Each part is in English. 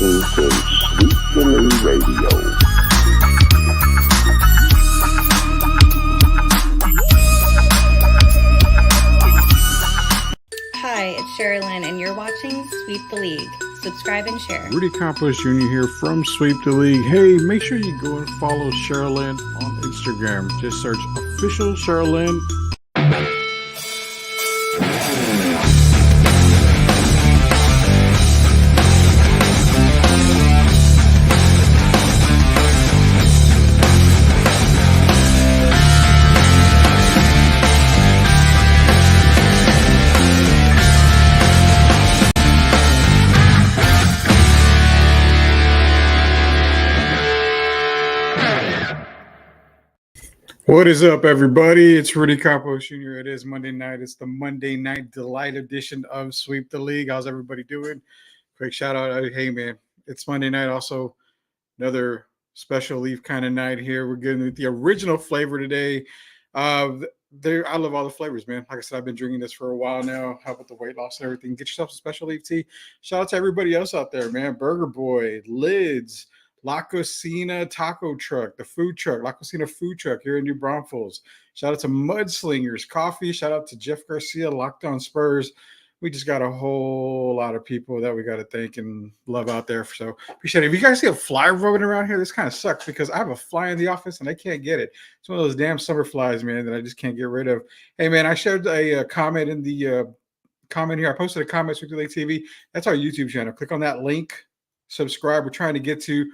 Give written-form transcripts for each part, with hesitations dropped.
listening to Sweet Delay Radio. Hi, it's Sherilyn, and you're watching Sweep the League. Subscribe and share. Rudy Campos Jr. here from Sweep the League. Hey, make sure you go and follow Sherilyn on Instagram. Just search official Sherilyn. What is up, everybody? It's Rudy Campos Jr. It is Monday night. It's the Monday Night Delight edition of Sweep the League. How's everybody doing? Quick shout out. Hey, man, it's Monday night. Also, another special leaf kind of night here. We're getting with the original flavor today. I love all the flavors, man. Like I said, I've been drinking this for a while now. How about the weight loss and everything? Get yourself a special leaf tea. Shout out to everybody else out there, man. Burger Boy, Lids, La Cocina Taco Truck, the food truck, La Cocina Food Truck here in New Braunfels. Shout out to Mudslingers Coffee. Shout out to Jeff Garcia, Locked On Spurs. We just got a whole lot of people that we got to thank and love out there. So appreciate it. If you guys see a fly roaming around here, this kind of sucks because I have a fly in the office and I can't get it. It's one of those damn summer flies, man, that I just can't get rid of. Hey, man, I shared a comment in the comment here. I posted a comment, Sweet the League TV. That's our YouTube channel. Click on that link. Subscribe. We're trying to get to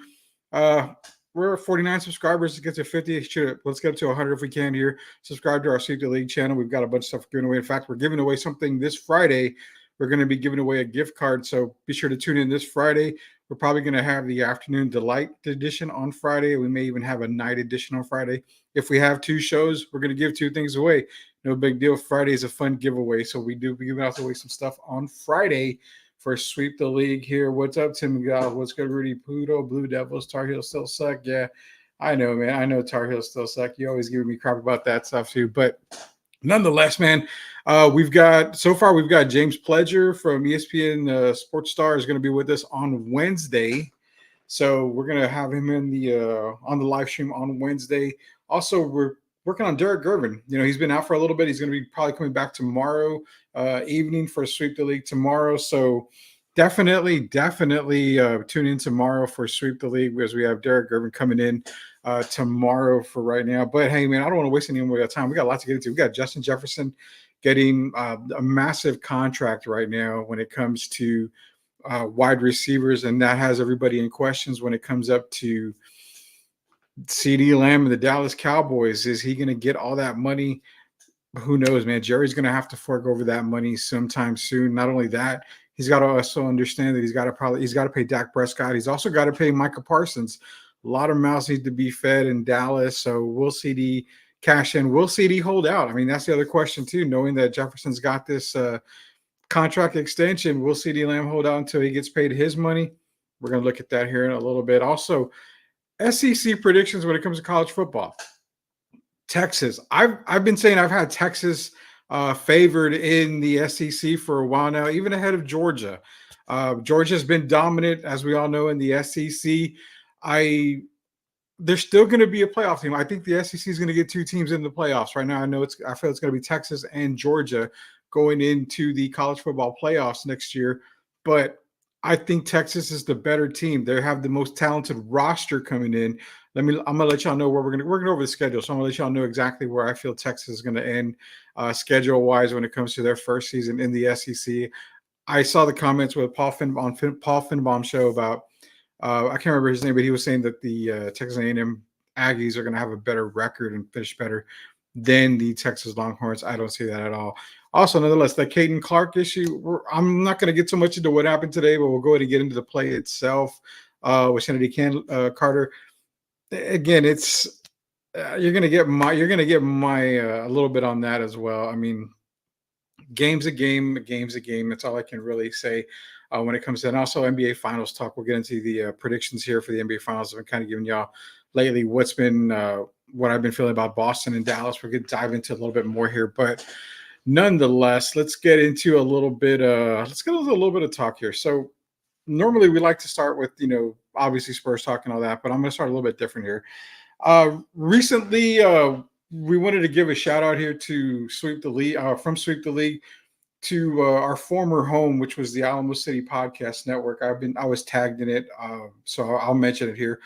we're 49 subscribers to get to 50. Let's get up to 100 if we can here. Subscribe to our Sweep the League channel. We've got a bunch of stuff giving away. In fact, we're giving away something this Friday. We're going to be giving away a gift card, so be sure to tune in this Friday. We're probably going to have the afternoon delight edition on Friday. We may even have a night edition on Friday. If we have two shows, we're going to give two things away. No big deal. Friday is a fun giveaway, so we do be giving out away some stuff on Friday for Sweep the League here. What's up, Tim McGow? What's good, Rudy Pudo? Blue Devils, Tar Heels still suck. Yeah, I know, man. I know Tar Heels still suck. You always giving me crap about that stuff too. But nonetheless, man, we've got James Pledger from ESPN Sports Star is going to be with us on Wednesday. So we're going to have him in the on the live stream on Wednesday. Also, we're working on Derek Gervin. You know, he's been out for a little bit. He's going to be probably coming back tomorrow evening for Sweep the League tomorrow. So definitely tune in tomorrow for Sweep the League because we have Derek Gervin coming in tomorrow for right now. But hey, man, I don't want to waste any more time. We got a lot to get into. We got Justin Jefferson getting a massive contract right now when it comes to wide receivers, and that has everybody in questions when it comes up to CD Lamb and the Dallas Cowboys. Is he going to get all that money? Who knows, man? Jerry's going to have to fork over that money sometime soon. Not only that, he's got to also understand that he's got to pay Dak Prescott. He's also got to pay Micah Parsons. A lot of mouths need to be fed in Dallas. So will CD cash in? Will CD hold out? I mean, that's the other question too. Knowing that Jefferson's got this contract extension, will CD Lamb hold out until he gets paid his money? We're going to look at that here in a little bit. Also, SEC predictions when it comes to college football. Texas. I've been saying I've had Texas favored in the SEC for a while now, even ahead of Georgia. Georgia's been dominant, as we all know, in the SEC. They're still going to be a playoff team. I think the SEC is going to get two teams in the playoffs right now. I feel it's going to be Texas and Georgia going into the college football playoffs next year, but I think Texas is the better team. They have the most talented roster coming in. I'm gonna let y'all know where we're gonna over the schedule. So I'm gonna let y'all know exactly where I feel Texas is gonna end schedule wise when it comes to their first season in the SEC. I saw the comments with Paul Finnbaum show about I can't remember his name, but he was saying that the Texas A&M Aggies are gonna have a better record and finish better than the Texas Longhorns. I don't see that at all. Also, nonetheless, the Caden Clark issue, I'm not going to get so much into what happened today, but we'll go ahead and get into the play itself with Kennedy Carter. Again, it's you're going to get my a little bit on that as well. I mean, game's a game. That's all I can really say when it comes to, and also NBA Finals talk. We'll get into the predictions here for the NBA Finals. I've been kind of giving y'all lately what's been what I've been feeling about Boston and Dallas. We're going to dive into a little bit more here, but nonetheless, let's get into a little bit. Let's get a little bit of talk here. So normally we like to start with, obviously Spurs talk and all that, but I'm going to start a little bit different here. Recently, we wanted to give a shout out here to Sweep the League, from Sweep the League to our former home, which was the Alamo City Podcast Network. I was tagged in it, so I'll mention it here.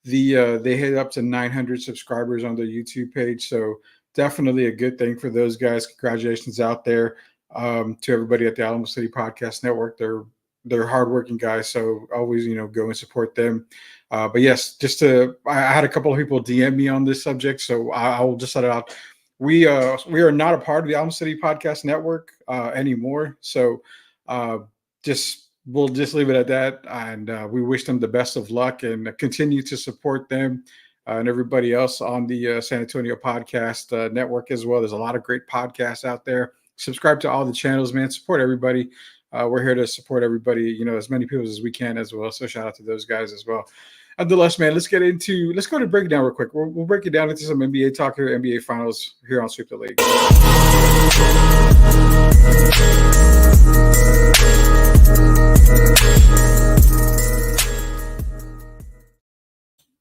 They hit up to 900 subscribers on their YouTube page, so definitely a good thing for those guys. Congratulations out there, to everybody at the Alamo City Podcast Network. They're hardworking guys, so always go and support them. But yes, I had a couple of people DM me on this subject, so I will just let it out. We are not a part of the Alamo City Podcast Network anymore, so we'll just leave it at that. And we wish them the best of luck and continue to support them and everybody else on the San Antonio Podcast Network as well. There's a lot of great podcasts out there. Subscribe to all the channels, man. Support everybody. We're here to support everybody, as many people as we can as well. So shout out to those guys as well. Nonetheless, man, let's go to break it down real quick. We'll break it down into some NBA talk here, NBA finals here on Sweep the League.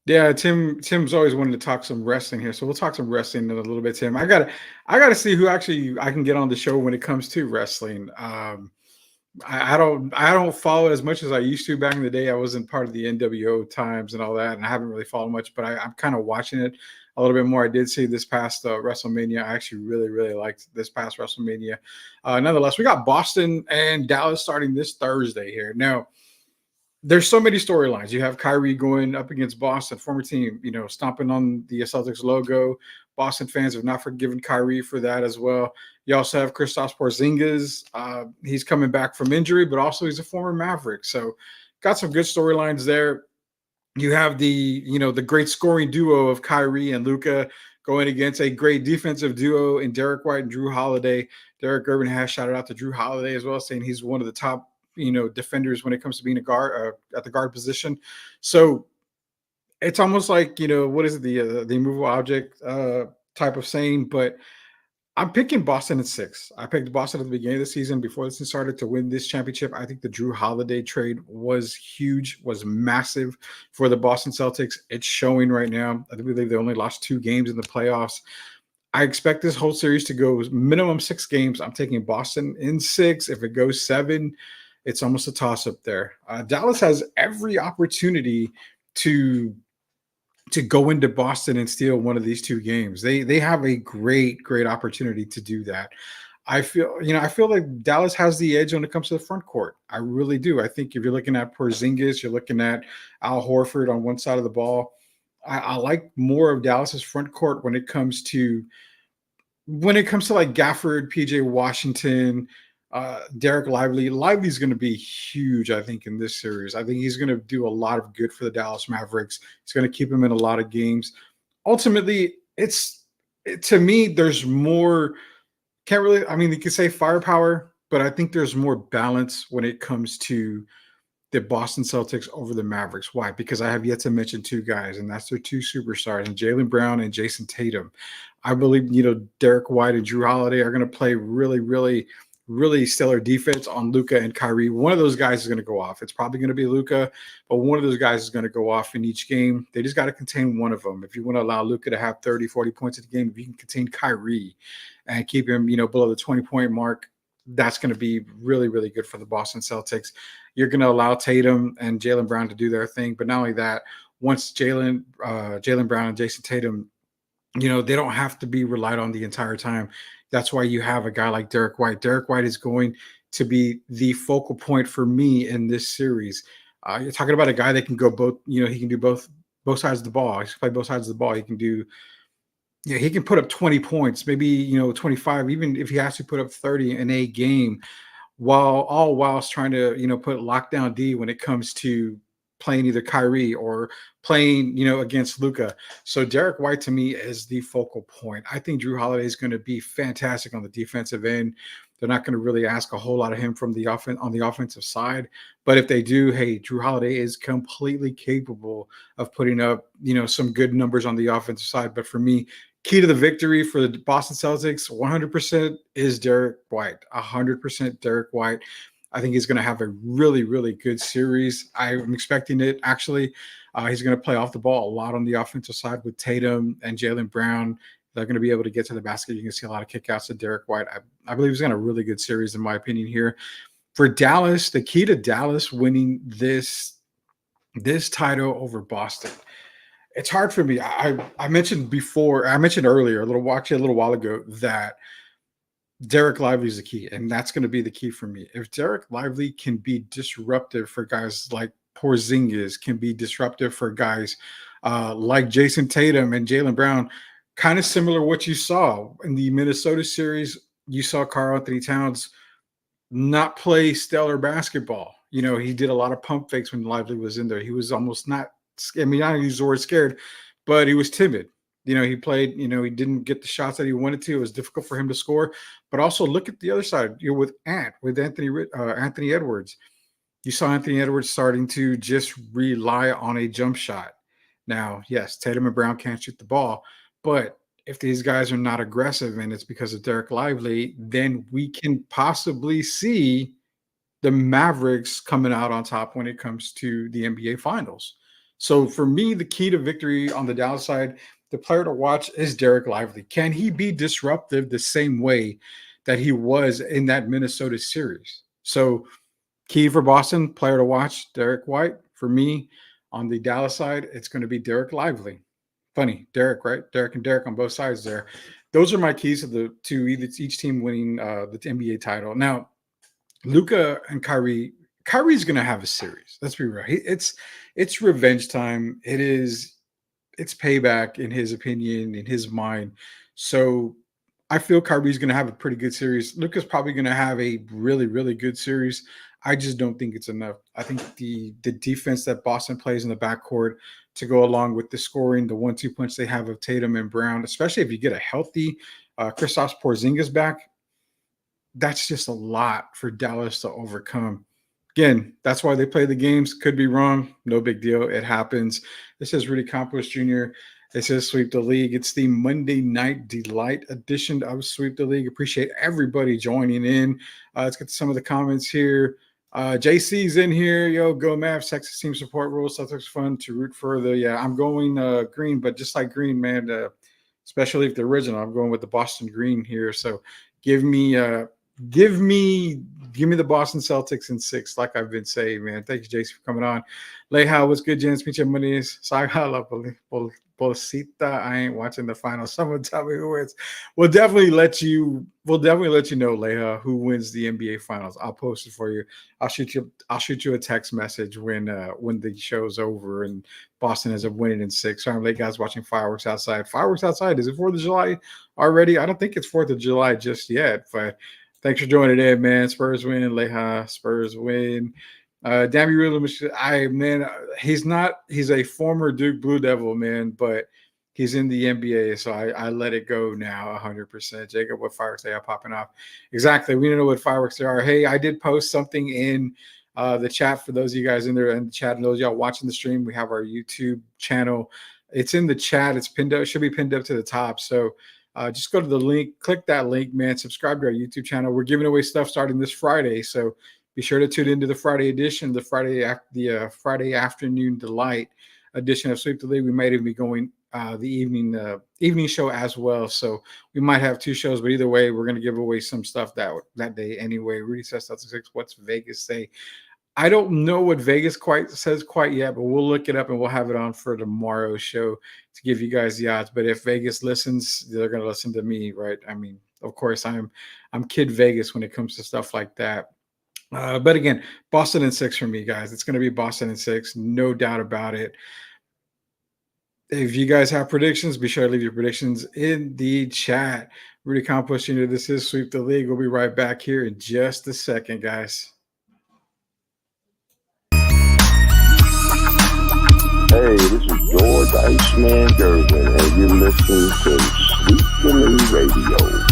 Yeah, Tim's always wanted to talk some wrestling here, so we'll talk some wrestling in a little bit. Tim, I gotta see who actually I can get on the show when it comes to wrestling. I don't follow as much as I used to back in the day. I wasn't part of the NWO times and all that, and I haven't really followed much, but I'm kind of watching it a little bit more. I did see this past WrestleMania. I actually really, really liked this past WrestleMania. Nonetheless, we got Boston and Dallas starting this Thursday here. Now, there's so many storylines. You have Kyrie going up against Boston, former team, stomping on the Celtics logo. Boston fans have not forgiven Kyrie for that as well. You also have Kristaps Porzingis. He's coming back from injury, but also he's a former Maverick. So got some good storylines there. You have the great scoring duo of Kyrie and Luka going against a great defensive duo in Derek White and Drew Holiday. Derek Gervin has shouted out to Drew Holiday as well, saying he's one of the top defenders when it comes to being a guard at the guard position. So it's almost like, what is it, the immovable object type of saying, but I'm picking Boston at 6. I picked Boston at the beginning of the season before this started to win this championship. I think the Drew Holiday trade was huge, was massive for the Boston Celtics. It's showing right now. I believe they only lost 2 games in the playoffs. I expect this whole series to go minimum 6 games. I'm taking Boston in 6. If it goes 7, it's almost a toss-up there. Dallas has every opportunity to go into Boston and steal one of these 2 games. They have a great opportunity to do that. I feel like Dallas has the edge when it comes to the front court. I really do. I think if you're looking at Porzingis, you're looking at Al Horford on one side of the ball. I like more of Dallas's front court when it comes to like Gafford, PJ Washington, Derek Lively. Lively's going to be huge, I think, in this series. I think he's going to do a lot of good for the Dallas Mavericks. It's going to keep him in a lot of games. Ultimately, to me, there's more. You could say firepower, but I think there's more balance when it comes to the Boston Celtics over the Mavericks. Why? Because I have yet to mention 2 guys, and that's their 2 superstars, and Jaylen Brown and Jason Tatum. I believe, Derek White and Drew Holiday are going to play really, really, really stellar defense on Luka and Kyrie. One of those guys is going to go off. It's probably going to be Luka, but one of those guys is going to go off in each game. They just got to contain one of them. If you want to allow Luka to have 30, 40 points in the game, if you can contain Kyrie and keep him, below the 20-point mark, that's going to be really, really good for the Boston Celtics. You're going to allow Tatum and Jaylen Brown to do their thing. But not only that, once Jaylen Brown and Jason Tatum, they don't have to be relied on the entire time. That's why you have a guy like Derek White. Derek White is going to be the focal point for me in this series. You're talking about a guy that can go both, he can do both sides of the ball. He can play both sides of the ball. He can do, he can put up 20 points, maybe, 25, even if he has to put up 30 in a game, whilst trying to, put lockdown D when it comes to playing either Kyrie or playing, against Luka. So Derek White to me is the focal point. I think Drew Holiday is going to be fantastic on the defensive end. They're not going to really ask a whole lot of him from the on the offensive side. But if they do, hey, Drew Holiday is completely capable of putting up, some good numbers on the offensive side. But for me, key to the victory for the Boston Celtics, 100% is Derek White. 100% Derek White. I think he's going to have a really, really good series. I'm expecting it, actually. He's going to play off the ball a lot on the offensive side with Tatum and Jaylen Brown. They're going to be able to get to the basket. You can see a lot of kickouts to Derek White. I believe he's going to have a really good series, in my opinion, here. For Dallas, the key to Dallas winning this title over Boston, it's hard for me. I mentioned earlier, a little while ago, that Derek Lively is the key, and that's going to be the key for me. If Derek Lively can be disruptive for guys like Porzingis, can be disruptive for guys like Jason Tatum and Jaylen Brown, kind of similar to what you saw in the Minnesota series. You saw Karl Anthony Towns not play stellar basketball. You know, he did a lot of pump fakes when Lively was in there. He was almost not, I mean, I don't use the word scared, but he was timid. You know, he played, he didn't get the shots that he wanted to. It was difficult for him to score. But also look at the other side, with Anthony Edwards. You saw Anthony Edwards starting to just rely on a jump shot. Now, yes, Tatum and Brown can't shoot the ball, but if these guys are not aggressive and it's because of Derek Lively, then we can possibly see the Mavericks coming out on top when it comes to the NBA Finals. So for me, the key to victory on the Dallas side, the player to watch is Derek Lively. Can he be disruptive the same way that he was in that Minnesota series? So key for Boston, player to watch, Derek White. For me, on the Dallas side, it's going to be Derek Lively. Funny, Derek, right? Derek and Derek on both sides there. Those are my keys to each team winning the NBA title. Now, Luka and Kyrie's going to have a series. Let's be real. It's revenge time. It's payback, in his opinion, in his mind. So I feel Kyrie's going to have a pretty good series. Luka's probably going to have a really, really good series. I just don't think it's enough. I think the defense that Boston plays in the backcourt to go along with the scoring, the 1-2 punch they have of Tatum and Brown, especially if you get a healthy Kristaps Porzingis back, that's just a lot for Dallas to overcome. Again, that's why they play the games. Could be wrong. No big deal. It happens. This is Rudy Campos Jr. This is Sweep the League. It's the Monday Night Delight edition of Sweep the League. Appreciate everybody joining in. Let's get to some of the comments here. JC's in here. Yo, go Mavs. Texas team support rules. Celtics fun to root for. I'm going green, but just like green, man, especially if the original, I'm going with the Boston green here. So give me the Boston Celtics in 6, like I've been saying, man. Thank you, Jason, for coming on. Leha, what's good, gents? Pinche money's Sagala Bolsita. I ain't watching the finals. Someone tell me who wins. We'll definitely let you know, Leha, who wins the NBA finals. I'll post it for you. I'll shoot you a text message when the show's over and Boston ends up winning in 6. Sorry, I'm late, guys, watching fireworks outside. Fireworks outside. Is it 4th of July already? I don't think it's 4th of July just yet, but thanks for joining in, man. Spurs win. Leha, Spurs win. Damn, you really, he's a former Duke Blue Devil, man, but he's in the NBA, so I let it go now 100%. Jacob, what fireworks they are popping off? Exactly. We don't know what fireworks they are. Hey, I did post something in the chat for those of you guys in there in the chat and those of y'all watching the stream. We have our YouTube channel. It's in the chat. It's pinned up. It should be pinned up to the top. So just go to the link, click that link, man. Subscribe to our YouTube channel. We're giving away stuff starting this Friday, so be sure to tune into the Friday edition, the Friday afternoon delight edition of Sweep the League. We might even be going the evening show as well, so we might have 2 shows. But either way, we're going to give away some stuff that day anyway. Rudy says that's 6. What's Vegas say? I don't know what Vegas says quite yet, but we'll look it up and we'll have it on for tomorrow's show to give you guys the odds. But if Vegas listens, they're going to listen to me, right? I mean, of course, I'm Kid Vegas when it comes to stuff like that. But again, Boston in 6 for me, guys. It's going to be Boston in 6, no doubt about it. If you guys have predictions, be sure to leave your predictions in the chat. Rudy Campos Jr., this is Sweep the League. We'll be right back here in just a second, guys. Hey, this is George Iceman Gervin, and you're listening to Sweep the League Radio.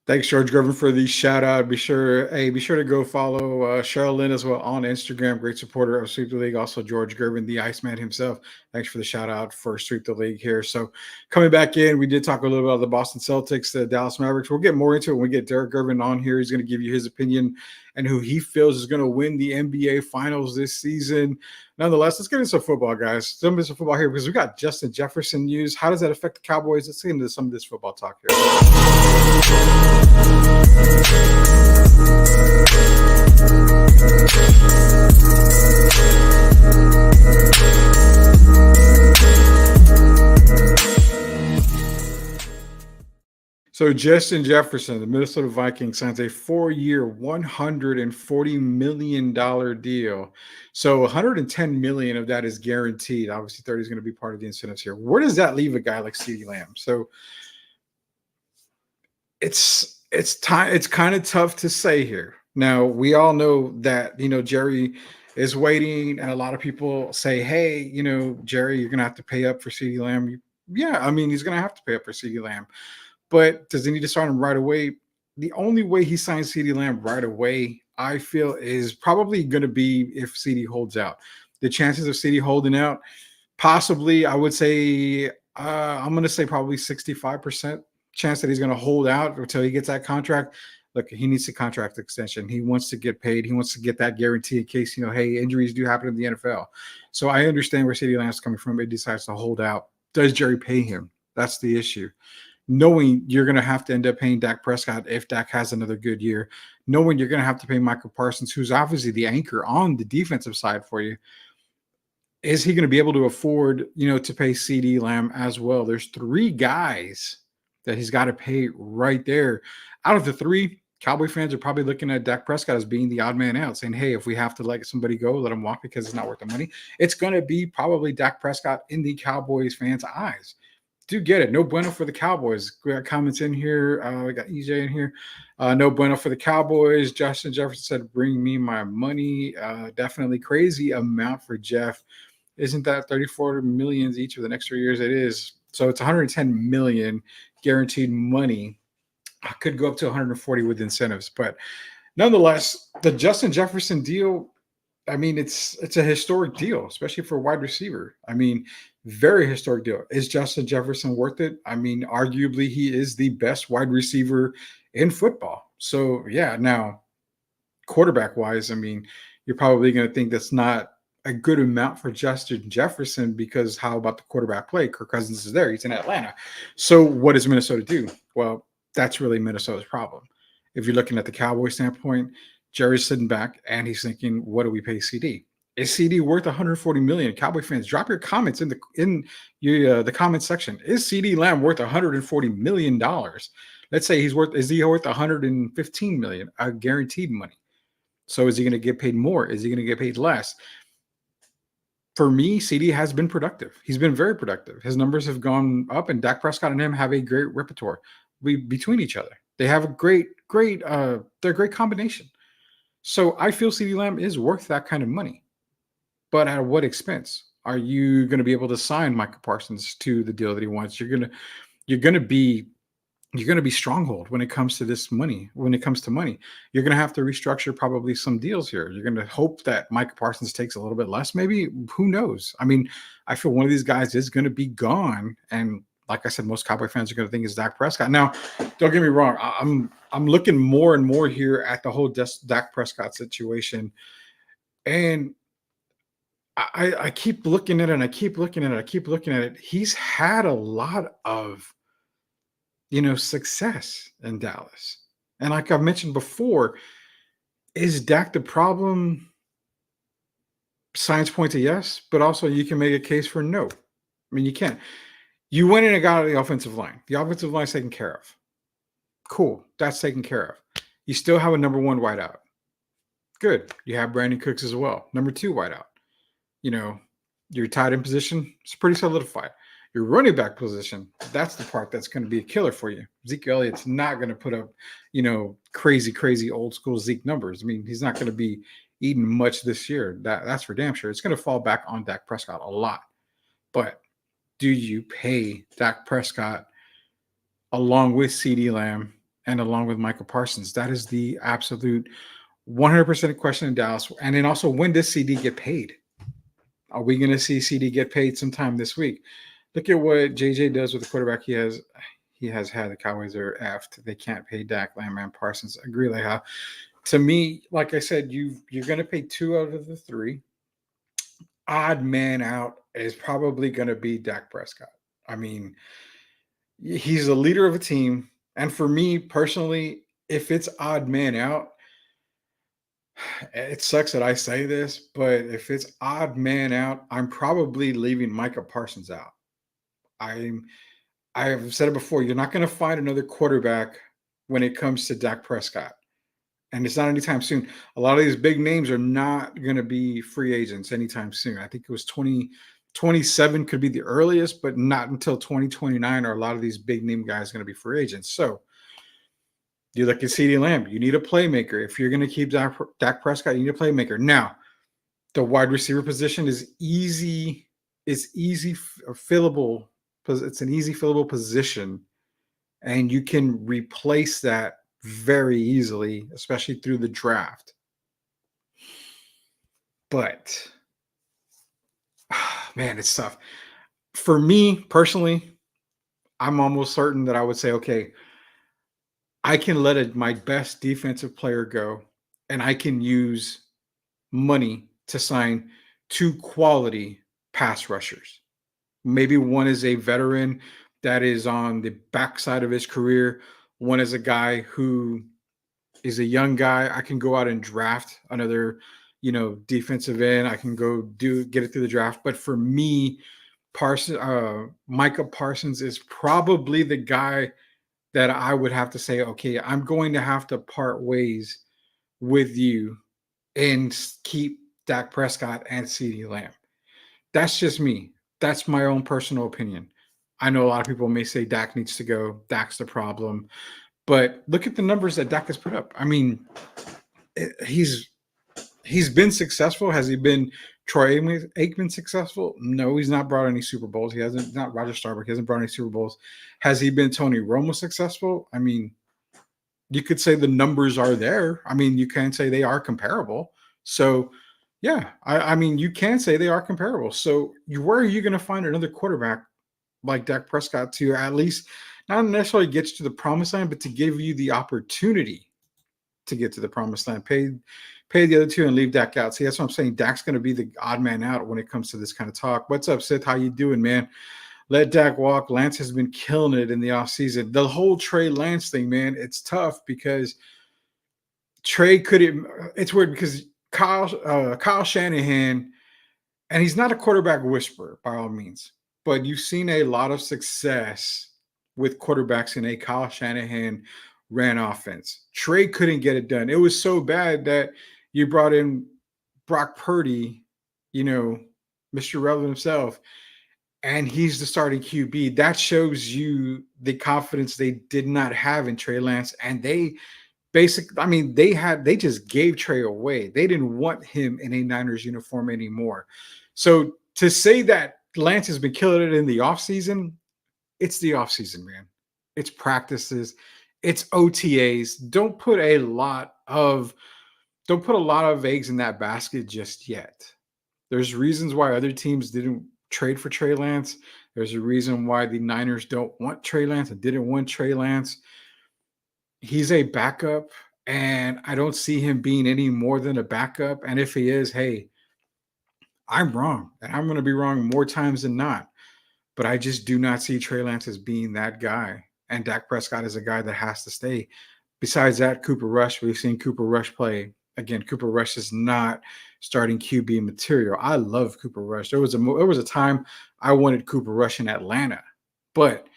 Thanks, George Gervin, for the shout out. Be sure to go follow Cheryl Lynn as well on Instagram. Great supporter of Sweep the League. Also, George Gervin, the Iceman himself. Thanks for the shout out for Sweep the League here. So, coming back in, we did talk a little bit about the Boston Celtics, the Dallas Mavericks. We'll get more into it when we get Derek Gervin on here. He's going to give you his opinion and who he feels is going to win the NBA Finals this season. Nonetheless, let's get into some football, guys. Some football here because we got Justin Jefferson news. How does that affect the Cowboys? Let's get into some of this football talk here. So Justin Jefferson, the Minnesota Vikings, signs a 4-year, $140 million deal. So $110 million of that is guaranteed. Obviously, 30 is going to be part of the incentives here. Where does that leave a guy like CeeDee Lamb? So it's kind of tough to say here. Now, we all know that, Jerry is waiting, and a lot of people say, hey, Jerry, you're going to have to pay up for CeeDee Lamb. Yeah, I mean, he's going to have to pay up for CeeDee Lamb. But does he need to start him right away? The only way he signs CeeDee Lamb right away, I feel, is probably going to be if CeeDee holds out. The chances of CeeDee holding out, possibly, I would say, I'm going to say probably 65% chance that he's going to hold out until he gets that contract. Look, he needs a contract extension. He wants to get paid. He wants to get that guarantee in case, hey, injuries do happen in the NFL. So I understand where CeeDee Lamb's coming from. He decides to hold out. Does Jerry pay him? That's the issue. Knowing you're going to have to end up paying Dak Prescott if Dak has another good year, knowing you're going to have to pay Michael Parsons, who's obviously the anchor on the defensive side for you, is he going to be able to afford, to pay CeeDee Lamb as well? There's 3 guys that he's got to pay right there. Out of the 3, Cowboy fans are probably looking at Dak Prescott as being the odd man out, saying, hey, if we have to let somebody go, let him walk because it's not worth the money. It's going to be probably Dak Prescott in the Cowboys fans' eyes. Do get it. No bueno for the Cowboys. We got comments in here. We got EJ in here. No bueno for the Cowboys. Justin Jefferson said, bring me my money. Definitely crazy amount for Jeff. Isn't that 34 millions each for the next 3 years? It is. So it's 110 million guaranteed money. I could go up to 140 with incentives. But nonetheless, the Justin Jefferson deal, I mean, it's a historic deal, especially for a wide receiver. I mean, very historic deal. Is Justin Jefferson worth it? I mean, arguably he is the best wide receiver in football. So yeah, now quarterback wise, I mean, you're probably going to think that's not a good amount for Justin Jefferson because how about the quarterback play? Kirk Cousins is there. He's in Atlanta. So what does Minnesota do? Well, that's really Minnesota's problem. If you're looking at the Cowboys standpoint, Jerry's sitting back and he's thinking, what do we pay CD? Is CD worth 140 million? Cowboy fans, drop your comments in the comment section. Is CD Lamb worth 140 million dollars? Let's say is he worth 115 million guaranteed money? So is he going to get paid more? Is he going to get paid less? For me, CD has been productive. He's been very productive. His numbers have gone up, and Dak Prescott and him have a great repertoire between each other. They have a great they're a great combination. So I feel CeeDee Lamb is worth that kind of money. But at what expense? Are you going to be able to sign Michael Parsons to the deal that he wants? You're going to be stronghold when it comes to this money. When it comes to money, you're going to have to restructure probably some deals here. You're going to hope that Michael Parsons takes a little bit less. Maybe, who knows? I mean, I feel one of these guys is going to be gone, and like I said, most Cowboy fans are going to think it's Dak Prescott. Now, don't get me wrong. I'm looking more and more here at the whole Dak Prescott situation, and I keep looking at it, and I keep looking at it. He's had a lot of, success in Dallas. And like I've mentioned before, is Dak the problem? Science points to yes, but also you can make a case for no. I mean, you can't. You went in and got the offensive line. The offensive line is taken care of. Cool. That's taken care of. You still have a number 1 wideout. Good. You have Brandon Cooks as well. Number 2 wideout. Your tight end position is pretty solidified. Your running back position, that's the part that's going to be a killer for you. Zeke Elliott's not going to put up, crazy old school Zeke numbers. I mean, he's not going to be eating much this year. That's for damn sure. It's going to fall back on Dak Prescott a lot. But do you pay Dak Prescott along with CeeDee Lamb and along with Michael Parsons. That is the absolute 100% question in Dallas. And then also, when does CD get paid? Are we going to see CD get paid sometime this week? Look at what JJ does with the quarterback he has. He has had. The Cowboys are effed. They can't pay Dak, Lamb, and Parsons. Agree, like how. To me, like I said, you're going to pay 2 out of the 3. Odd man out is probably going to be Dak Prescott. I mean, he's the leader of a team. And for me personally, if it's odd man out, it sucks that I say this, but if it's odd man out, I'm probably leaving Micah Parsons out. I've said it before, you're not going to find another quarterback when it comes to Dak Prescott. And it's not anytime soon. A lot of these big names are not going to be free agents anytime soon. I think it was 2027 could be the earliest, but not until 2029 are a lot of these big name guys going to be free agents. So you look at CeeDee Lamb, you need a playmaker. If you're going to keep Dak Prescott, you need a playmaker. Now, the wide receiver position is easy. It's easy fillable. It's an easy fillable position, and you can replace that very easily, especially through the draft. But man, it's tough. For me personally, I'm almost certain that I would say, okay, I can let my best defensive player go, and I can use money to sign 2 quality pass rushers. Maybe one is a veteran that is on the backside of his career. One is a guy who is a young guy. I can go out and draft another, defensive end. I can go get it through the draft. But for me, Micah Parsons is probably the guy that I would have to say, okay, I'm going to have to part ways with you and keep Dak Prescott and CeeDee Lamb. That's just me. That's my own personal opinion. I know a lot of people may say Dak needs to go. Dak's the problem. But look at the numbers that Dak has put up. I mean, he's been successful. Has he been Troy Aikman successful? No, he's not brought any Super Bowls. He hasn't, not Roger Staubach. He hasn't brought any Super Bowls. Has he been Tony Romo successful? I mean, you could say the numbers are there. I mean, you can say they are comparable. So, yeah, I mean, you can say they are comparable. So where are you going to find another quarterback like Dak Prescott to at least not necessarily get you to the promised land, but to give you the opportunity to get to the promised land? Pay the other 2 and leave Dak out. See, that's what I'm saying. Dak's going to be the odd man out when it comes to this kind of talk. What's up, Sith? How you doing, man? Let Dak walk. Lance has been killing it in the offseason. The whole Trey Lance thing, man, it's tough because Trey couldn't. It's weird because Kyle Shanahan, and he's not a quarterback whisperer by all means, but you've seen a lot of success with quarterbacks in a Kyle Shanahan ran offense. Trey couldn't get it done. It was so bad that you brought in Brock Purdy, Mr. Relevant himself, and he's the starting QB. That shows you the confidence they did not have in Trey Lance. And they just gave Trey away. They didn't want him in a Niners uniform anymore. So to say that Lance has been killing it in the offseason, it's the offseason, man. It's practices. It's OTAs. Don't put a lot of eggs in that basket just yet. There's reasons why other teams didn't trade for Trey Lance. There's a reason why the Niners don't want Trey Lance and didn't want Trey Lance. He's a backup, and I don't see him being any more than a backup. And if he is, hey, I'm wrong, and I'm going to be wrong more times than not. But I just do not see Trey Lance as being that guy. And Dak Prescott is a guy that has to stay. Besides that, Cooper Rush, we've seen Cooper Rush play. Again, Cooper Rush is not starting QB material. I love Cooper Rush. There was a time I wanted Cooper Rush in Atlanta, but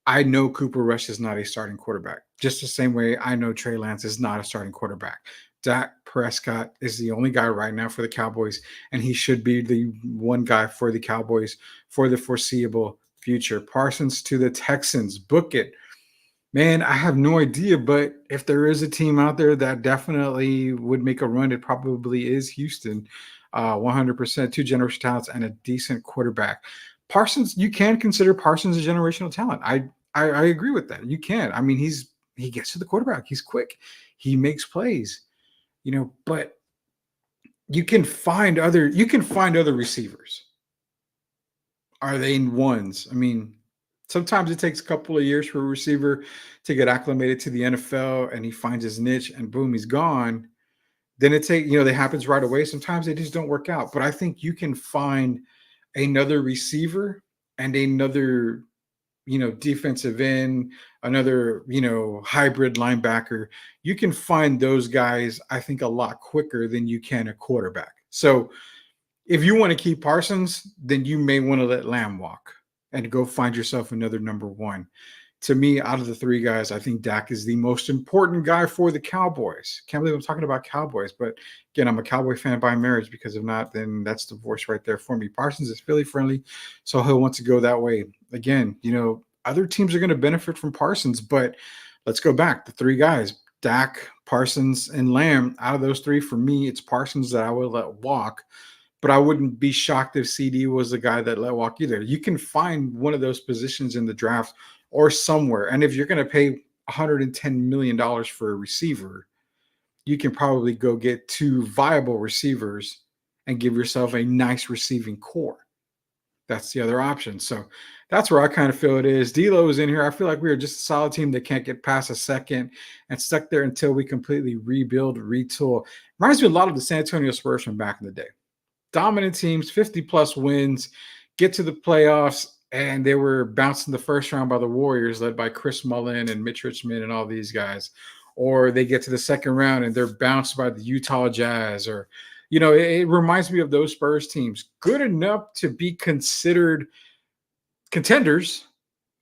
I know Cooper Rush is not a starting quarterback. Just the same way I know Trey Lance is not a starting quarterback. Dak Prescott is the only guy right now for the Cowboys, and he should be the one guy for the Cowboys for the foreseeable future. Parsons to the Texans. Book it. Man, I have no idea, but if there is a team out there that definitely would make a run, it probably is Houston. 100%, 2 generational talents and a decent quarterback. Parsons, you can consider Parsons a generational talent. I agree with that. You can. I mean, he's He gets to the quarterback. He's quick. He makes plays, but you can find other receivers. Are they in ones? I mean, sometimes it takes a couple of years for a receiver to get acclimated to the NFL and he finds his niche and boom, he's gone. Then that happens right away. Sometimes they just don't work out. But I think you can find another receiver and another, defensive end, another, hybrid linebacker. You can find those guys, I think, a lot quicker than you can a quarterback. So if you want to keep Parsons, then you may want to let Lamb walk and go find yourself another number one. To me, out of the three guys, I think Dak is the most important guy for the Cowboys. Can't believe I'm talking about Cowboys, but again, I'm a Cowboy fan by marriage because if not, then that's divorce right there for me. Parsons is Philly friendly, so he'll want to go that way. Again, other teams are going to benefit from Parsons, but let's go back. The three guys, Dak, Parsons, and Lamb, out of those three, for me, it's Parsons that I would let walk. But I wouldn't be shocked if CD was the guy that let walk either. You can find one of those positions in the draft or somewhere. And if you're going to pay $110 million for a receiver, you can probably go get two viable receivers and give yourself a nice receiving core. That's the other option. So that's where I kind of feel it is. D'Lo is in here. I feel like we are just a solid team that can't get past a second and stuck there until we completely rebuild, retool. Reminds me a lot of the San Antonio Spurs from back in the day. Dominant teams, 50-plus wins, get to the playoffs, and they were bounced in the first round by the Warriors, led by Chris Mullin and Mitch Richmond and all these guys. Or they get to the second round, and they're bounced by the Utah Jazz. Or, it reminds me of those Spurs teams. Good enough to be considered contenders.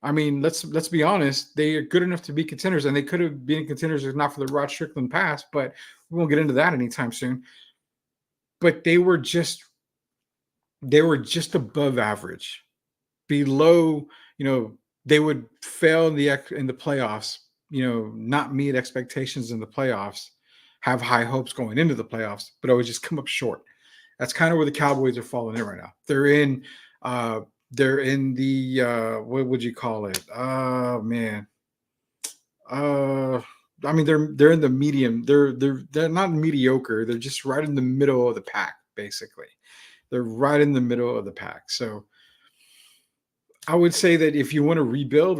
I mean, let's be honest. They are good enough to be contenders, and they could have been contenders if not for the Rod Strickland pass, but we won't get into that anytime soon. But they were just above average, below. They would fail in the playoffs. Not meet expectations in the playoffs, have high hopes going into the playoffs, but always just come up short. That's kind of where the Cowboys are falling in right now. They're in the what would you call it? Oh man. I mean, they're in the medium. They're not mediocre. They're just right in the middle of the pack, basically. They're right in the middle of the pack. So I would say that if you want to rebuild,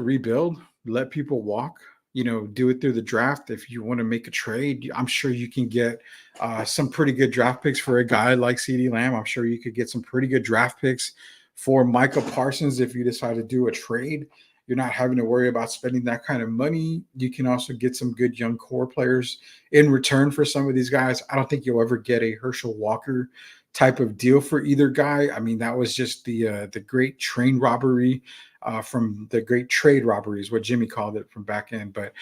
let people walk. Do it through the draft. If you want to make a trade, I'm sure you can get some pretty good draft picks for a guy like CeeDee Lamb. I'm sure you could get some pretty good draft picks for Micah Parsons if you decide to do a trade. You're not having to worry about spending that kind of money. You can also get some good young core players in return for some of these guys. I don't think you'll ever get a Herschel Walker type of deal for either guy. I mean, that was just the great train robbery from the great trade robbery is what Jimmy called it from back end. But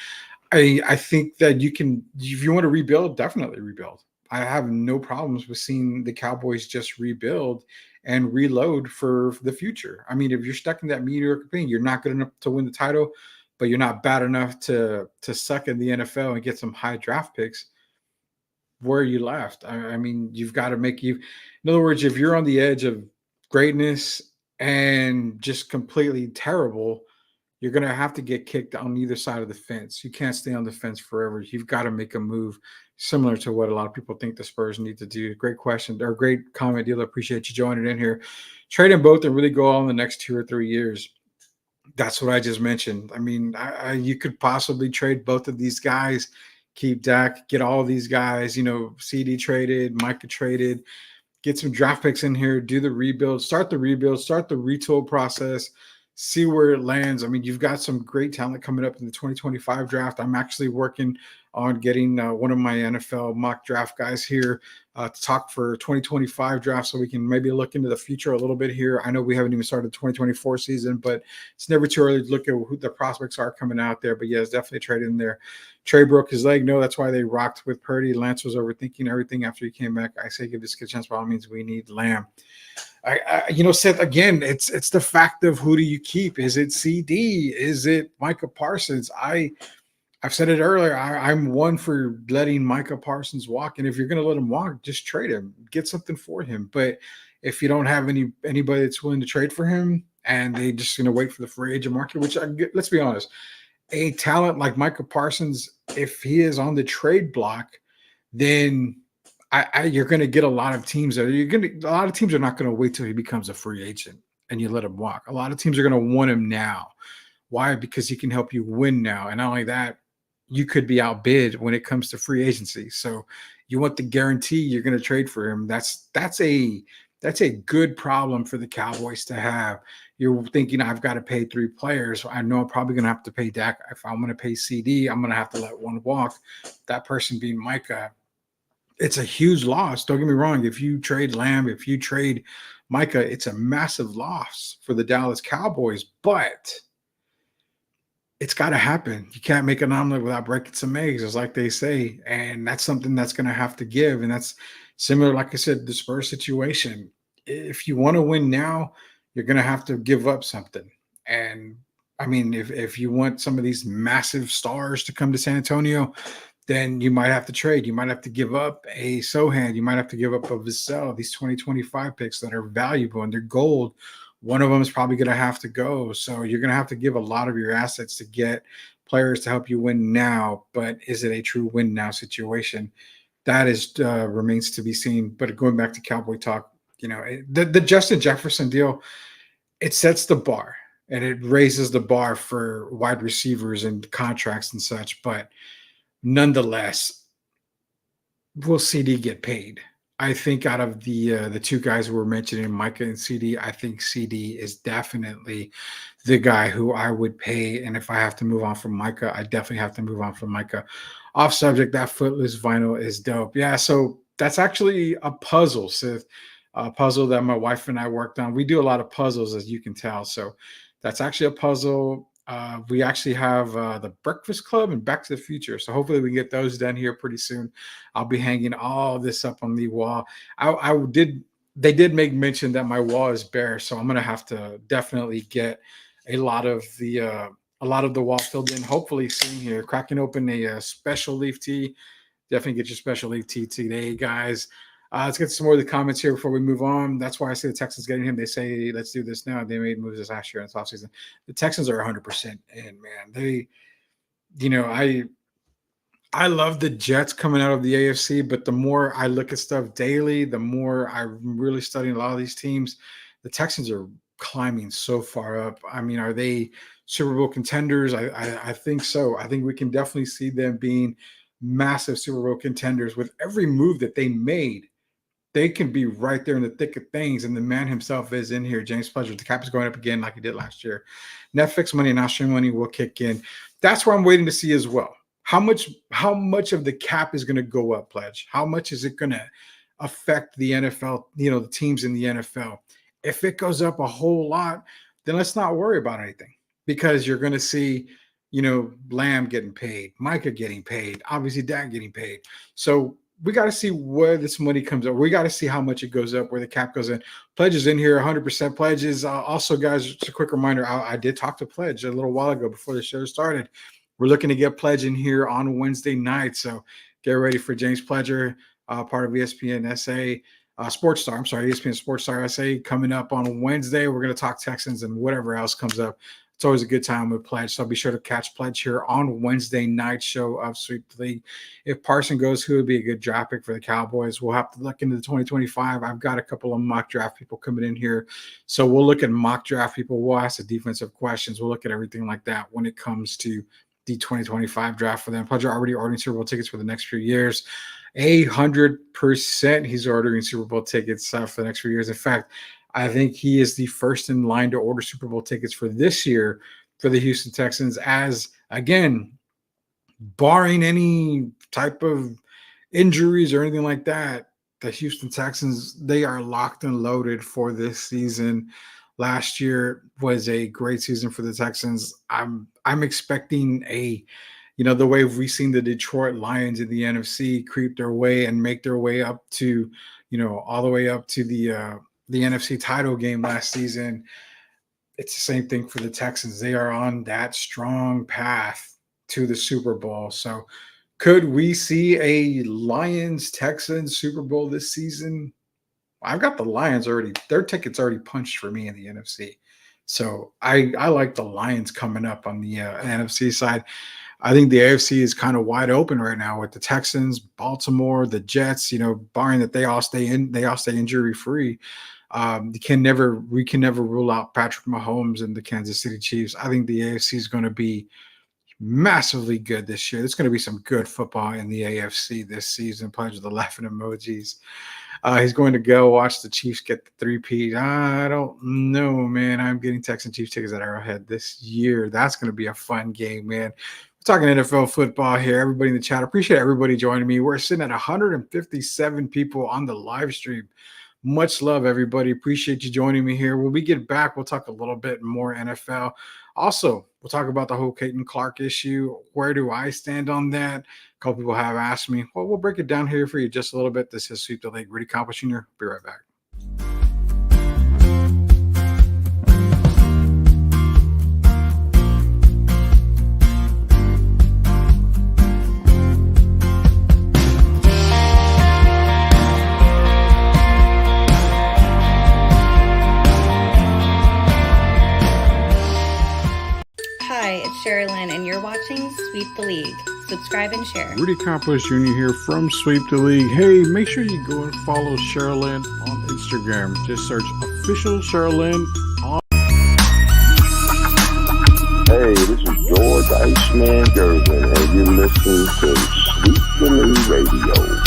I think that you can, if you want to rebuild, definitely rebuild. I have no problems with seeing the Cowboys just rebuild and reload for the future. I mean, if you're stuck in that mediocre thing, you're not good enough to win the title, but you're not bad enough to suck in the NFL and get some high draft picks. Where are you left? I mean, you've got to make you. In other words, if you're on the edge of greatness and just completely terrible, you're going to have to get kicked on either side of the fence. You can't stay on the fence forever. You've got to make a move similar to what a lot of people think the Spurs need to do. Great question or great comment, Deal. Appreciate you joining in here. Trade them both and really go on the next 2 or 3 years. That's what I just mentioned. I mean, you could possibly trade both of these guys, keep Dak, get all of these guys, CD traded, Micah traded, get some draft picks in here, do the rebuild, start the retool process, see where it lands. I mean, you've got some great talent coming up in the 2025 draft. I'm actually working on getting one of my NFL mock draft guys here to talk for 2025 draft so we can maybe look into the future a little bit here. I know we haven't even started the 2024 season, but it's never too early to look at who the prospects are coming out there. But yeah, it's definitely a trade in there. Trey broke his leg. No, that's why they rocked with Purdy. Lance was overthinking everything after he came back. I say give this kid a chance. By all means, we need Lamb. Seth, again, it's the fact of who do you keep? Is it CD? Is it Micah Parsons? I've said it earlier. I'm one for letting Micah Parsons walk. And if you're going to let him walk, just trade him. Get something for him. But if you don't have anybody that's willing to trade for him and they just going to wait for the free agent market, which let's be honest, a talent like Micah Parsons, if he is on the trade block, then you're going to get a lot of teams that a lot of teams are not going to wait till he becomes a free agent and you let him walk. A lot of teams are going to want him now. Why? Because he can help you win now. And not only that, you could be outbid when it comes to free agency. So you want the guarantee you're going to trade for him. That's a good problem for the Cowboys to have. You're thinking, I've got to pay 3 players. I know I'm probably going to have to pay Dak. If I'm going to pay CD, I'm going to have to let one walk. That person being Micah. It's a huge loss. Don't get me wrong. If you trade Lamb, if you trade Micah, it's a massive loss for the Dallas Cowboys. But it's got to happen. You can't make an omelet without breaking some eggs, as like they say. And that's something that's going to have to give. And that's similar, like I said, the Spurs situation. If you want to win now, you're going to have to give up something. And I mean, if you want some of these massive stars to come to San Antonio, then you might have to trade. You might have to give up a Sohan. You might have to give up a Vassell, these 2025 picks that are valuable and they're gold. One of them is probably going to have to go. So you're going to have to give a lot of your assets to get players to help you win now. But is it a true win now situation? That is remains to be seen. But going back to Cowboy talk, the Justin Jefferson deal, it sets the bar and it raises the bar for wide receivers and contracts and such. But nonetheless, will CD get paid? I think out of the 2 guys who were mentioning, Micah and CD, I think CD is definitely the guy who I would pay. And if I have to move on from Micah, I definitely have to move on from Micah. Off subject, that Footloose vinyl is dope. Yeah, so that's actually a puzzle, Sith. A puzzle that my wife and I worked on. We do a lot of puzzles, as you can tell. So that's actually a puzzle. We actually have the Breakfast Club and Back to the Future. So hopefully we can get those done here pretty soon. I'll be hanging all this up on the wall. They did make mention that my wall is bare. So I'm going to have to definitely get a lot of the wall filled in, hopefully soon here. Cracking open a special leaf tea. Definitely get your special leaf tea today, guys. Let's get some more of the comments here before we move on. That's why I say the Texans getting him. They say, let's do this now. They made moves this last year in the offseason. The Texans are 100% in, man. I love the Jets coming out of the AFC, but the more I look at stuff daily, the more I'm really studying a lot of these teams. The Texans are climbing so far up. I mean, are they Super Bowl contenders? I think so. I think we can definitely see them being massive Super Bowl contenders with every move that they made. They can be right there in the thick of things. And the man himself is in here, James Pledger. The cap is going up again like he did last year. Netflix money and stream money will kick in. That's where I'm waiting to see as well. How much of the cap is going to go up, Pledge? How much is it going to affect the NFL, the teams in the NFL? If it goes up a whole lot, then let's not worry about anything because you're going to see, Lamb getting paid, Micah getting paid, obviously Dak getting paid. So we got to see where this money comes up. We got to see how much it goes up, where the cap goes in. Pledge is in here, 100% pledges. Also, guys, just a quick reminder, I did talk to Pledge a little while ago before the show started. We're looking to get Pledge in here on Wednesday night. So get ready for James Pledger, part of ESPN SA, Sports Star. I'm sorry, ESPN Sports Star SA coming up on Wednesday. We're going to talk Texans and whatever else comes up. It's always a good time with Pledge. So be sure to catch Pledge here on Wednesday night show of Sweep the League. If Parson goes, who would be a good draft pick for the Cowboys? We'll have to look into the 2025. I've got a couple of mock draft people coming in here. So we'll look at mock draft people. We'll ask the defensive questions. We'll look at everything like that when it comes to the 2025 draft for them. Pledge are already ordering Super Bowl tickets for the next few years. 100% he's ordering Super Bowl tickets for the next few years. In fact, I think he is the first in line to order Super Bowl tickets for this year for the Houston Texans, as, again, barring any type of injuries or anything like that, the Houston Texans, they are locked and loaded for this season. Last year was a great season for the Texans. I'm expecting the way we've seen the Detroit Lions in the NFC creep their way and make their way up to, all the way up to the NFC title game last season. It's the same thing for the Texans. They are on that strong path to the Super Bowl. So could we see a Lions-Texans Super Bowl this season? I've got the Lions already. Their tickets already punched for me in the NFC. So I like the Lions coming up on the NFC side. I think the AFC is kind of wide open right now with the Texans, Baltimore, the Jets. Barring that they all stay injury free. We can never rule out Patrick Mahomes and the Kansas City Chiefs. I think the AFC is going to be massively good this year. There's going to be some good football in the AFC this season. Players with the laughing emojis. He's going to go watch the Chiefs get the three-peat. I don't know, man. I'm getting Texans Chiefs tickets at Arrowhead this year. That's going to be a fun game, man. We're talking NFL football here. Everybody in the chat, appreciate everybody joining me. We're sitting at 157 people on the live stream. Much love, everybody. Appreciate you joining me here. When we get back, we'll talk a little bit more NFL. Also, we'll talk about the whole Caitlin Clark issue. Where do I stand on that? A couple people have asked me. Well, we'll break it down here for you just a little bit. This is Sweep the League. Rudy Campos Jr. Be right back. Hi, it's Sherilyn, and you're watching Sweep the League. Subscribe and share. Rudy Campos Jr. here from Sweep the League. Hey, make sure you go and follow Sherilyn on Instagram. Just search official Sherilyn on. Hey, this is George Iceman Gervin, and you're listening to Sweep the League Radio.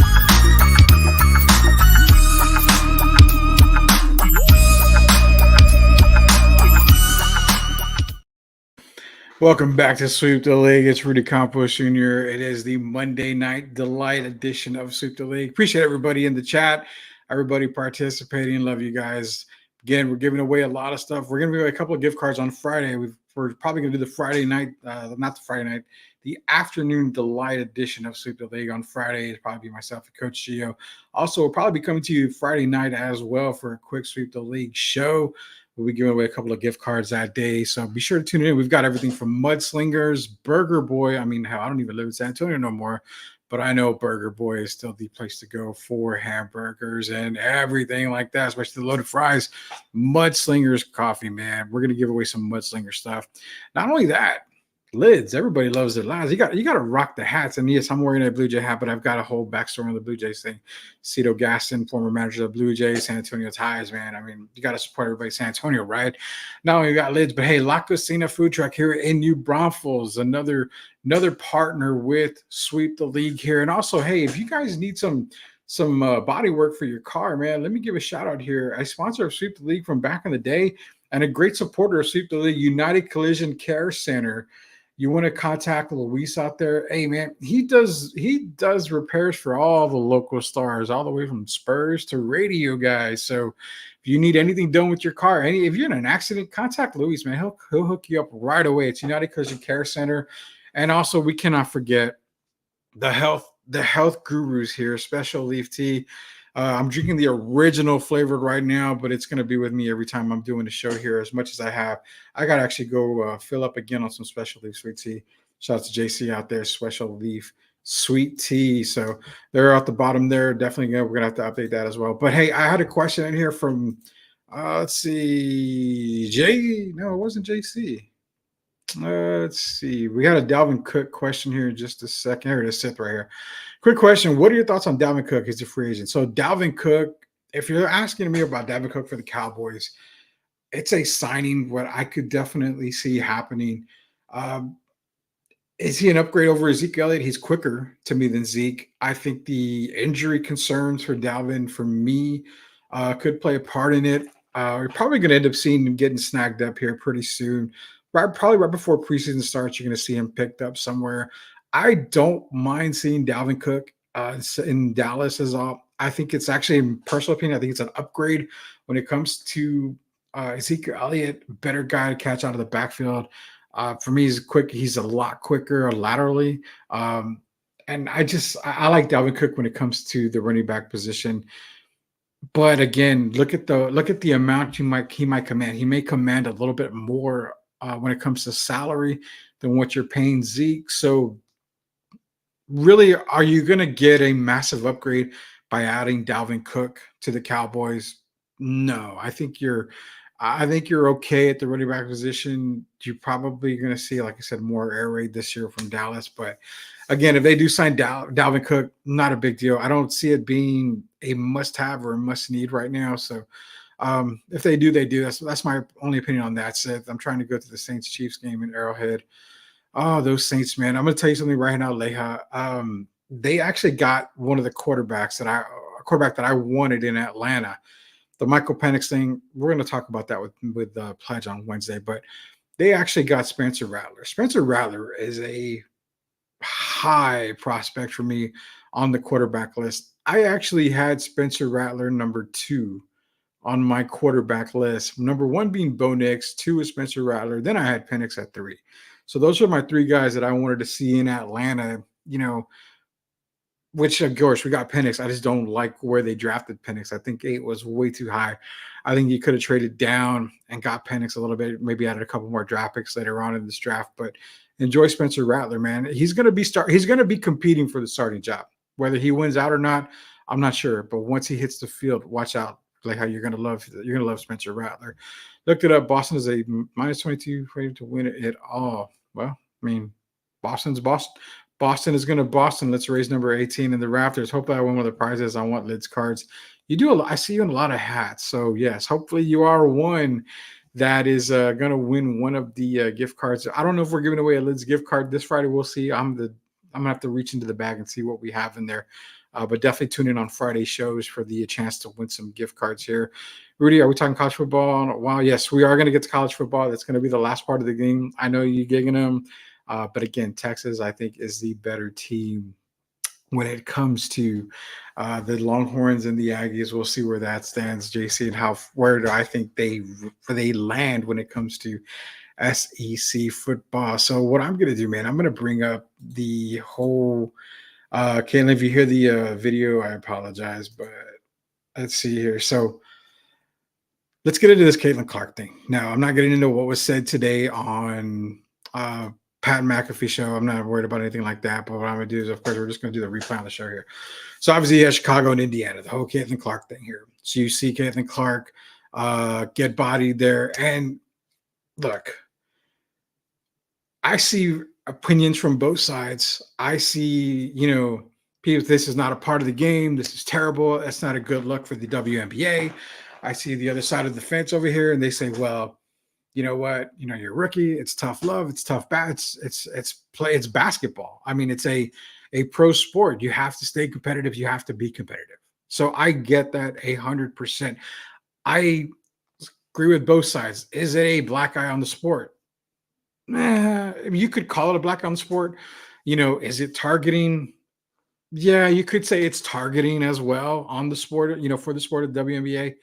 Welcome back to Sweep the League. It's Rudy Campos Jr. It is the Monday Night Delight edition of Sweep the League. Appreciate everybody in the chat, everybody participating. Love you guys. Again, we're giving away a lot of stuff. We're going to give away a couple of gift cards on Friday. We're probably going to do the Friday night, not the Friday night, the afternoon delight edition of Sweep the League on Friday. It'll probably be myself and Coach Gio. Also, we'll probably be coming to you Friday night as well for a quick Sweep the League show. We'll be giving away a couple of gift cards that day. So be sure to tune in. We've got everything from Mudslingers, Burger Boy. I mean, hell, I don't even live in San Antonio no more, but I know Burger Boy is still the place to go for hamburgers and everything like that, especially the loaded fries. Mudslingers coffee, man. We're going to give away some Mudslinger stuff. Not only that, lids. Everybody loves their lids. You got to rock the hats. And yes, I'm wearing a Blue Jay hat, but I've got a whole backstory on the Blue Jays thing. Cito Gaston, former manager of the Blue Jays, San Antonio ties, man. I mean, you got to support everybody San Antonio, right? Not only you got lids, but hey, La Cocina food truck here in New Braunfels, another partner with Sweep the League here. And also, hey, if you guys need some body work for your car, man, let me give a shout out here. I sponsor Sweep the League from back in the day, and a great supporter of Sweep the League, United Collision Care Center. You want to contact Luis out there? Hey, man, he does repairs for all the local stars, all the way from Spurs to radio guys. So if you need anything done with your car, if you're in an accident, contact Luis, man. He'll hook you up right away. It's United Collision Care Center. And also, we cannot forget the health gurus here, Special Leaf Tea. I'm drinking the original flavored right now, but it's going to be with me every time I'm doing the show here. As much as I have, I got to actually go fill up again on some Special Leaf Sweet Tea. Shout out to JC out there, Special Leaf Sweet Tea. So they're at the bottom there. Definitely we're going to have to update that as well. But hey, I had a question in here from, let's see, No, it wasn't JC. Let's see. We got a Dalvin Cook question here in just a second. Here it is, Sith right here. Quick question. What are your thoughts on Dalvin Cook as a free agent? So Dalvin Cook, if you're asking me about Dalvin Cook for the Cowboys, it's a signing what I could definitely see happening. Is he an upgrade over Zeke Elliott? He's quicker to me than Zeke. I think the injury concerns for Dalvin, for me, could play a part in it. We're probably going to end up seeing him getting snagged up here pretty soon. Probably right before preseason starts, you're going to see him picked up somewhere. I don't mind seeing Dalvin Cook in Dallas as all. I think it's actually, in personal opinion, I think it's an upgrade when it comes to Ezekiel Elliott, better guy to catch out of the backfield. For me, he's quick. He's a lot quicker laterally. And I like Dalvin Cook when it comes to the running back position. But again, look at the amount he might command. He may command a little bit more when it comes to salary than what you're paying Zeke. So really, are you going to get a massive upgrade by adding Dalvin Cook to the Cowboys? No, I think I think you're okay at the running back position. You're probably going to see, like I said, more air raid this year from Dallas. But again, if they do sign Dalvin Cook, not a big deal. I don't see it being a must-have or a must-need right now. So if they do, they do. That's my only opinion on that. Said I'm trying to go to the Saints Chiefs game in Arrowhead. Oh, those Saints, man! I'm going to tell you something right now, Leha. They actually got one of the quarterbacks a quarterback that I wanted in Atlanta. The Michael Penix thing, we're going to talk about that with Pledge on Wednesday, but they actually got Spencer Rattler. Spencer Rattler is a high prospect for me on the quarterback list. I actually had Spencer Rattler number 2 on my quarterback list. Number 1 being Bo Nix, 2 is Spencer Rattler. Then I had Penix at 3. So those are my 3 guys that I wanted to see in Atlanta, which of course we got Penix. I just don't like where they drafted Penix. I think 8 was way too high. I think you could have traded down and got Penix a little bit, maybe added a couple more draft picks later on in this draft. But enjoy Spencer Rattler, man. He's gonna be competing for the starting job. Whether he wins out or not, I'm not sure. But once he hits the field, watch out. Like how you're gonna love Spencer Rattler. Looked it up. Boston is a -22 rated to win it all. Well, I mean, Boston's Boston. Boston is going to Boston. Let's raise number 18 in the rafters. Hopefully I win one of the prizes. I want Lids cards. I see you in a lot of hats. So yes, hopefully you are one that is going to win one of the gift cards. I don't know if we're giving away a Lids gift card this Friday. We'll see. I'm going to have to reach into the bag and see what we have in there. But definitely tune in on Friday shows for the chance to win some gift cards here. Rudy, are we talking college football? Wow, yes, we are going to get to college football. That's going to be the last part of the game. I know you gigging them. But again, Texas, I think, is the better team when it comes to the Longhorns and the Aggies. We'll see where that stands, JC, and where do I think they land when it comes to SEC football. So what I'm going to do, man, I'm going to bring up the whole Caitlin, if you hear the video, I apologize, but let's see here. So let's get into this Caitlin Clark thing. Now, I'm not getting into what was said today on Pat McAfee show. I'm not worried about anything like that. But what I'm going to do is, of course, we're just going to do the replay on the show here. So obviously, you have Chicago and Indiana, the whole Caitlin Clark thing here. So you see Caitlin Clark get bodied there. And look, I see opinions from both sides. I see, people, this is not a part of the game. This is terrible. That's not a good look for the WNBA. I see the other side of the fence over here, and they say, well, you know what? You're a rookie. It's tough love. It's tough bats. It's basketball. I mean, it's a pro sport. You have to stay competitive. You have to be competitive. So I get that 100%. I agree with both sides. Is it a black eye on the sport? You could call it a black eye on the sport. Is it targeting? Yeah, you could say it's targeting as well on the sport, for the sport of WNBA.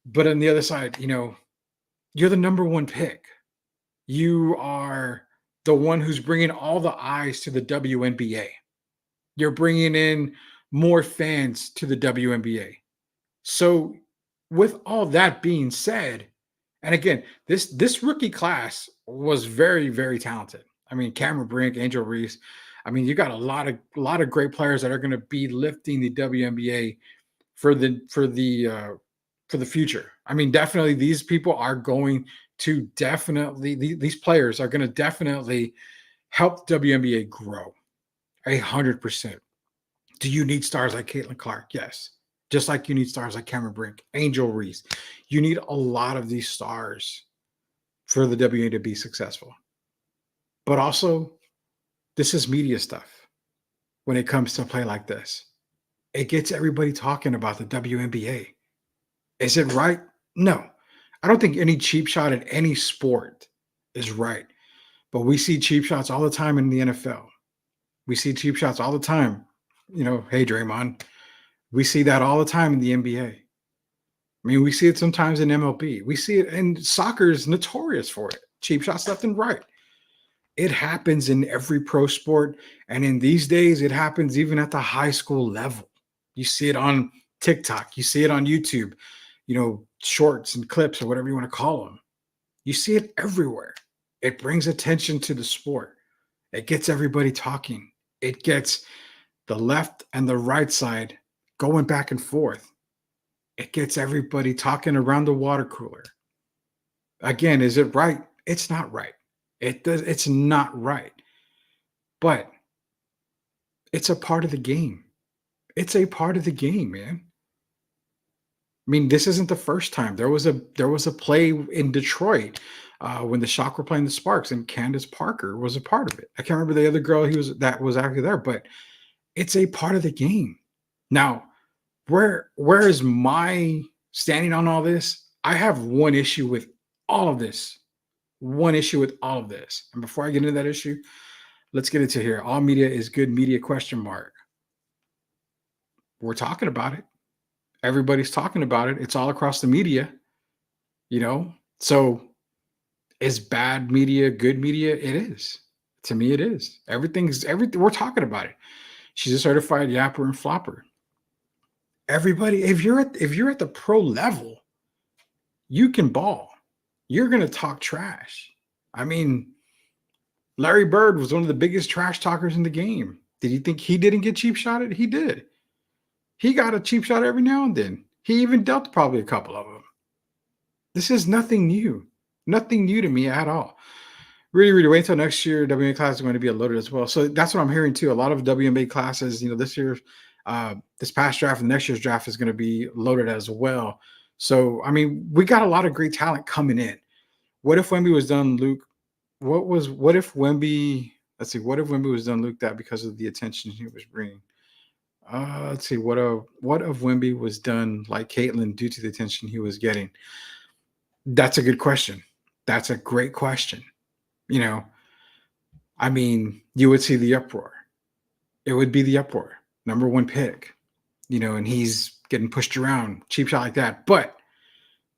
But on the other side, you're the number 1 pick. You are the one who's bringing all the eyes to the WNBA. You're bringing in more fans to the WNBA. So with all that being said, and again, this rookie class was very, very talented. I mean, Cameron Brink, Angel Reese. I mean, you got a lot of great players that are going to be lifting the WNBA for the future. I mean, definitely these people are going to these players are going to definitely help WNBA grow 100%. Do you need stars like Caitlin Clark? Yes. Just like you need stars like Cameron Brink, Angel Reese. You need a lot of these stars for the WNBA to be successful. But also, this is media stuff when it comes to a play like this. It gets everybody talking about the WNBA. Is it right? No. I don't think any cheap shot at any sport is right. But we see cheap shots all the time in the NFL. We see cheap shots all the time. Hey, Draymond. We see that all the time in the NBA. I mean, we see it sometimes in MLB. We see it, and soccer is notorious for it. Cheap shots left and right. It happens in every pro sport. And in these days, it happens even at the high school level. You see it on TikTok. You see it on YouTube, shorts and clips or whatever you want to call them. You see it everywhere. It brings attention to the sport. It gets everybody talking. It gets the left and the right side going back and forth. It gets everybody talking around the water cooler. Again, is it right? It's not right. It's not right. But it's a part of the game. It's a part of the game, man. I mean, this isn't the first time. There was a play in Detroit when the Shock were playing the Sparks, and Candace Parker was a part of it. I can't remember the other girl that was actually there, but it's a part of the game. Now, where is my standing on all this? I have one issue with all of this. One issue with all of this. And before I get into that issue, let's get into here. All media is good media, question mark. We're talking about it. Everybody's talking about it. It's all across the media, you know? So is bad media good media? It is. To me, it is. Everything. We're talking about it. She's a certified yapper and flopper. Everybody, if you're at the pro level, you can ball. You're gonna talk trash. I mean, Larry Bird was one of the biggest trash talkers in the game. Did you think he didn't get cheap shotted? He did. He got a cheap shot every now and then. He even dealt probably a couple of them. This is nothing new. Nothing new to me at all. Really wait until next year. WNBA class is going to be loaded as well. So that's what I'm hearing too. A lot of WNBA classes, this year, this past draft and next year's draft is going to be loaded as well. So, I mean, we got a lot of great talent coming in. What if Wemby was done, Luke? What if Wemby was done, Luke, that because of the attention he was bringing? Let's see. What if Wemby was done like Caitlin due to the attention he was getting? That's a good question. That's a great question. I mean, you would see the uproar. It would be the uproar. Number one pick, and he's getting pushed around, cheap shot like that. But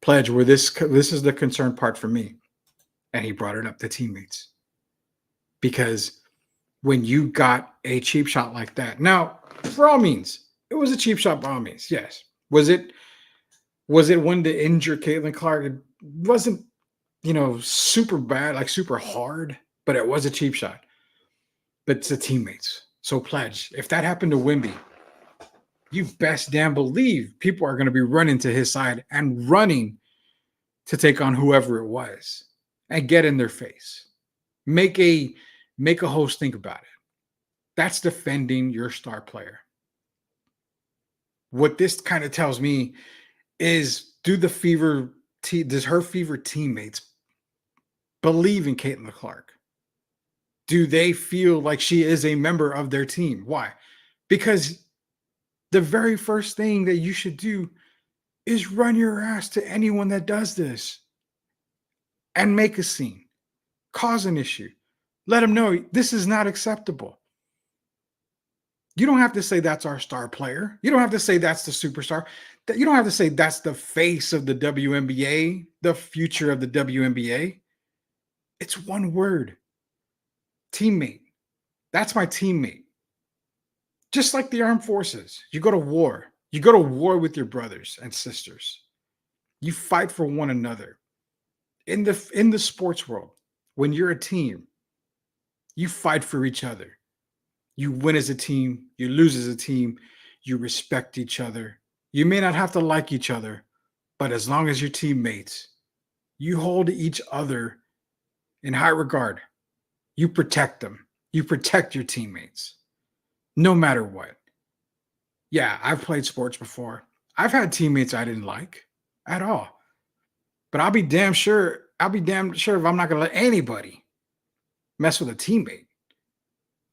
Pledge, where this is the concern part for me, and he brought it up to teammates, because when you got a cheap shot like that, now for all means, it was a cheap shot by all means. Yes, was it one to injure Caitlin Clark? It wasn't, super bad, like super hard, but it was a cheap shot. But it's the teammates. So Pledge, if that happened to Wemby, you best damn believe people are going to be running to his side and running to take on whoever it was and get in their face. Make a host think about it. That's defending your star player. What this kind of tells me is, does her Fever teammates believe in Caitlin Clark? Do they feel like she is a member of their team? Why? Because the very first thing that you should do is run your ass to anyone that does this and make a scene, cause an issue. Let them know this is not acceptable. You don't have to say that's our star player. You don't have to say that's the superstar. You don't have to say that's the face of the WNBA, the future of the WNBA. It's one word. Teammate. That's my teammate. Just like the armed forces, you go to war. You go to war with your brothers and sisters. You fight for one another. In the sports world, when you're a team, you fight for each other. You win as a team, you lose as a team, you respect each other. You may not have to like each other, but as long as you're teammates, you hold each other in high regard. You protect them. You protect your teammates, no matter what. Yeah, I've played sports before. I've had teammates I didn't like at all. But I'll be damn sure if I'm not going to let anybody mess with a teammate.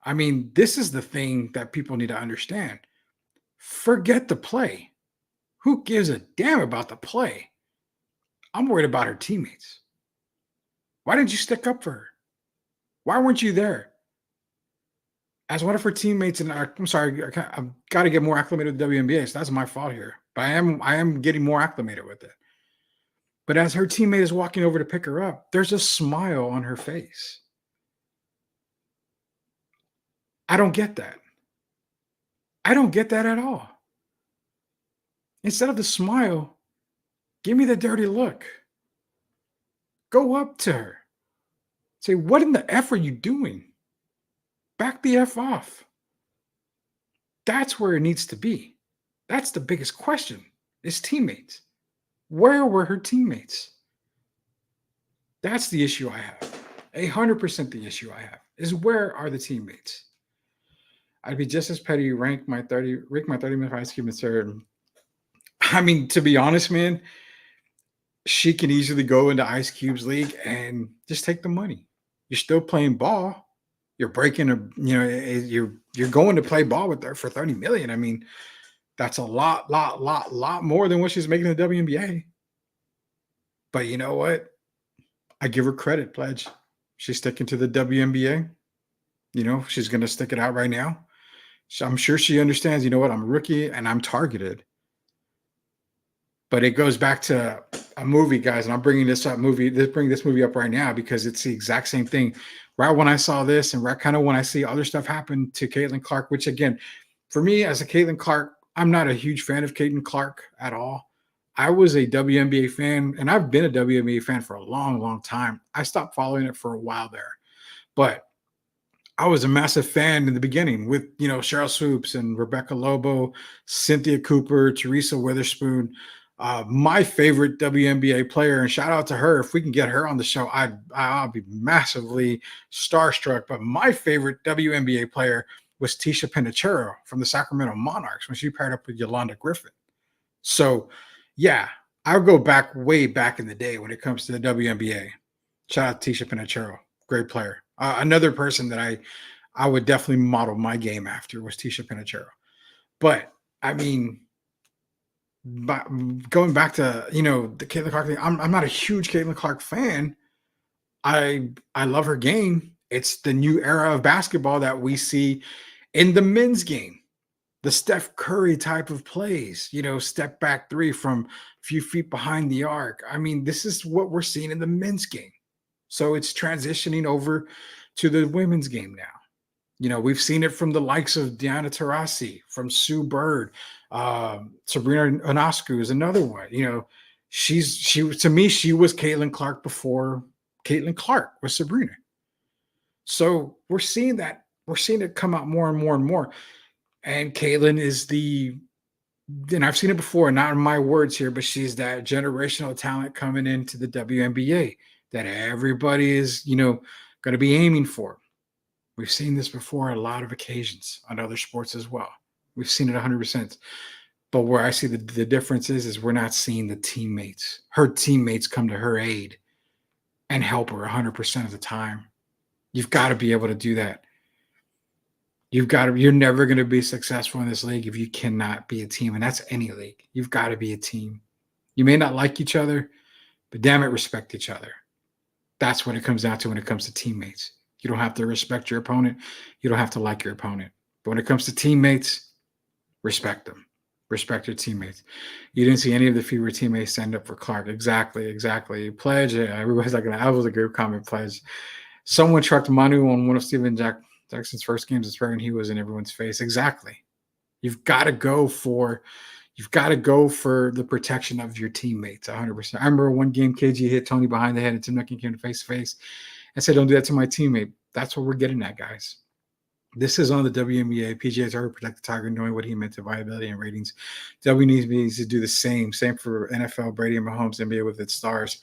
I mean, this is the thing that people need to understand. Forget the play. Who gives a damn about the play? I'm worried about her teammates. Why didn't you stick up for her? Why weren't you there? As one of her teammates, and I'm sorry, I've got to get more acclimated with the WNBA, so that's my fault here. But I am getting more acclimated with it. But as her teammate is walking over to pick her up, there's a smile on her face. I don't get that. I don't get that at all. Instead of the smile, give me the dirty look. Go up to her. Say, what in the F are you doing? Back the F off. That's where it needs to be. That's the biggest question. It's teammates. Where were her teammates? That's the issue I have. 100% the issue I have is where are the teammates? I'd be just as petty, rank my 30-minute Ice Cube in third. I mean, to be honest, man, she can easily go into Ice Cube's league and just take the money. You're still playing ball. You're breaking you're going to play ball with her for 30 million. I mean, that's a lot more than what she's making in the WNBA. But you know what? I give her credit, Pledge. She's sticking to the WNBA. She's going to stick it out right now. So I'm sure she understands, I'm a rookie and I'm targeted. But it goes back to a movie, guys, and I'm bringing this movie up right now because it's the exact same thing. Right when I saw this and right kind of when I see other stuff happen to Caitlin Clark, which again, for me as a Caitlin Clark, I'm not a huge fan of Caitlin Clark at all. I was a WNBA fan, and I've been a WNBA fan for a long, long time. I stopped following it for a while there. But I was a massive fan in the beginning with, Cheryl Swoops and Rebecca Lobo, Cynthia Cooper, Teresa Witherspoon. My favorite WNBA player, and shout out to her. If we can get her on the show, I'll be massively starstruck. But my favorite WNBA player was Tisha Penicheiro from the Sacramento Monarchs when she paired up with Yolanda Griffin. So, yeah, I'll go way back in the day when it comes to the WNBA. Shout out to Tisha Penicheiro, great player. Another person that I would definitely model my game after was Tisha Penicheiro. But, I mean, going back to, the Caitlin Clark thing, I'm not a huge Caitlin Clark fan. I love her game. It's the new era of basketball that we see in the men's game. The Steph Curry type of plays, step back three from a few feet behind the arc. I mean, this is what we're seeing in the men's game. So it's transitioning over to the women's game now. We've seen it from the likes of Diana Taurasi, from Sue Bird, Sabrina Ionescu is another one. She was Caitlin Clark before Caitlin Clark was Sabrina. So we're seeing it come out more and more and more. And Caitlin is and I've seen it before, not in my words here, but she's that generational talent coming into the WNBA that everybody is, going to be aiming for. We've seen this before on a lot of occasions on other sports as well. We've seen it 100%. But where I see the difference is we're not seeing the teammates. Her teammates come to her aid and help her 100% of the time. You've got to be able to do that. You're never going to be successful in this league if you cannot be a team. And that's any league. You've got to be a team. You may not like each other, but damn it, respect each other. That's what it comes down to when it comes to teammates. You don't have to respect your opponent. You don't have to like your opponent. But when it comes to teammates, respect them. Respect your teammates. You didn't see any of the fewer teammates stand up for Clark. Exactly. Pledge. Everybody's like, that was a good comment, Pledge. Someone trucked Manu on one of Steven Jackson's first games as and he was in everyone's face. Exactly. You've got to go for the protection of your teammates 100%. I remember one game KG hit Tony behind the head and Tim Duncan came face to face and said, don't do that to my teammate. That's what we're getting at, guys. This is on the WNBA. PGA has already protected Tiger, knowing what he meant to viability and ratings. WNBA needs to do the same. Same for NFL, Brady and Mahomes, NBA with its stars.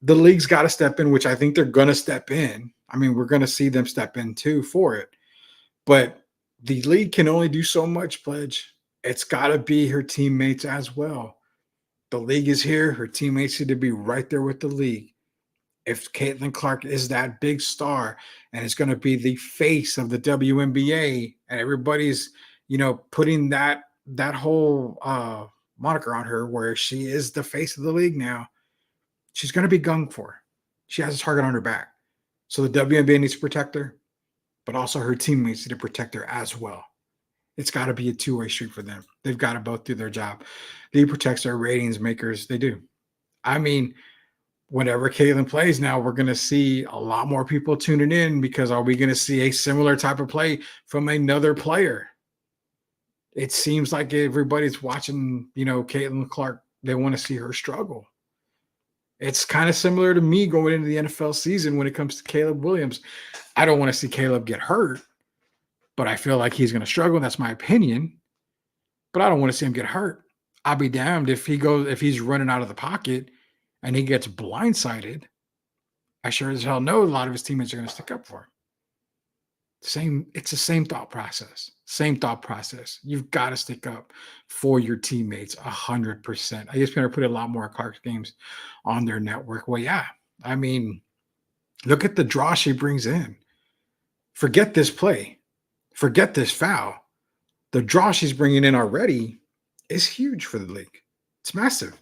The league's got to step in, which I think they're going to step in. I mean, we're going to see them step in too for it. But the league can only do so much, Pledge. It's got to be her teammates as well. The league is here. Her teammates need to be right there with the league. If Caitlin Clark is that big star and it's going to be the face of the WNBA and everybody's, putting that whole moniker on her where she is the face of the league now, she's going to be gung for. She has a target on her back. So the WNBA needs to protect her, but also her teammates need to protect her as well. It's got to be a two-way street for them. They've got to both do their job. They protect their ratings makers. They do. I mean, whenever Caitlin plays now, we're going to see a lot more people tuning in because are we going to see a similar type of play from another player? It seems like everybody's watching, Caitlin Clark. They want to see her struggle. It's kind of similar to me going into the NFL season when it comes to Caleb Williams. I don't want to see Caleb get hurt, but I feel like he's going to struggle. That's my opinion. But I don't want to see him get hurt. I'll be damned if he's running out of the pocket and he gets blindsided. I sure as hell know a lot of his teammates are going to stick up for him. It's the same thought process. Same thought process. You've got to stick up for your teammates 100%. ESPN put a lot more Clark's games on their network. Well, yeah. I mean, look at the draw she brings in. Forget this play. Forget this foul. The draw she's bringing in already is huge for the league. It's massive.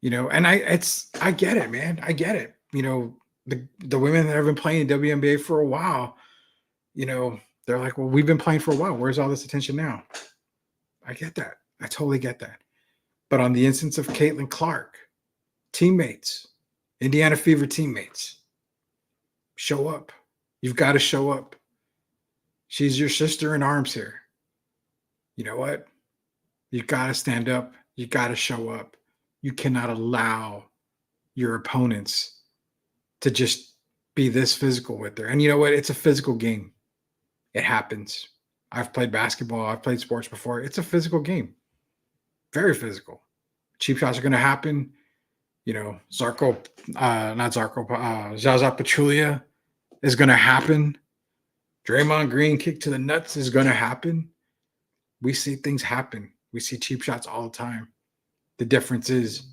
And I get it, man. I get it. The women that have been playing WNBA for a while, they're like, well, we've been playing for a while. Where's all this attention now? I get that. I totally get that. But on the instance of Caitlin Clark, teammates, Indiana Fever teammates, show up. You've got to show up. She's your sister in arms here. You know what? You got to stand up. You got to show up. You cannot allow your opponents to just be this physical with her. And you know what? It's a physical game. It happens. I've played basketball. I've played sports before. It's a physical game. Very physical. Cheap shots are going to happen. Zaza Pachulia is going to happen. Draymond Green kick to the nuts is going to happen. We see things happen. We see cheap shots all the time. The difference is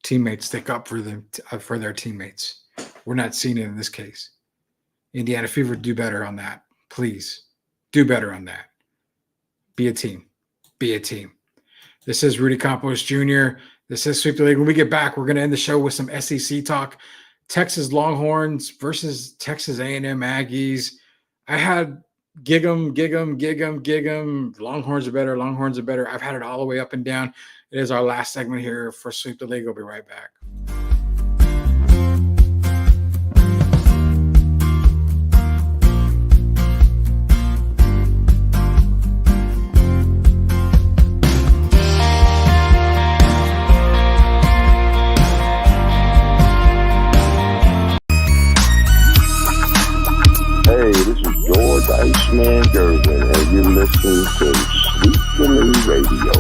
teammates stick up for them, for their teammates. We're not seeing it in this case. Indiana Fever, do better on that. Please do better on that. Be a team. Be a team. This is Rudy Campos Jr. This is Sweep the League. When we get back, we're going to end the show with some SEC talk. Texas Longhorns versus Texas A&M Aggies. I had gig 'em. Longhorns are better. Longhorns are better. I've had it all the way up and down. It is our last segment here for Sweep the League. We'll be right back. Hey, this is George Iceman Gervin, and you're listening to Sweet the League Radio.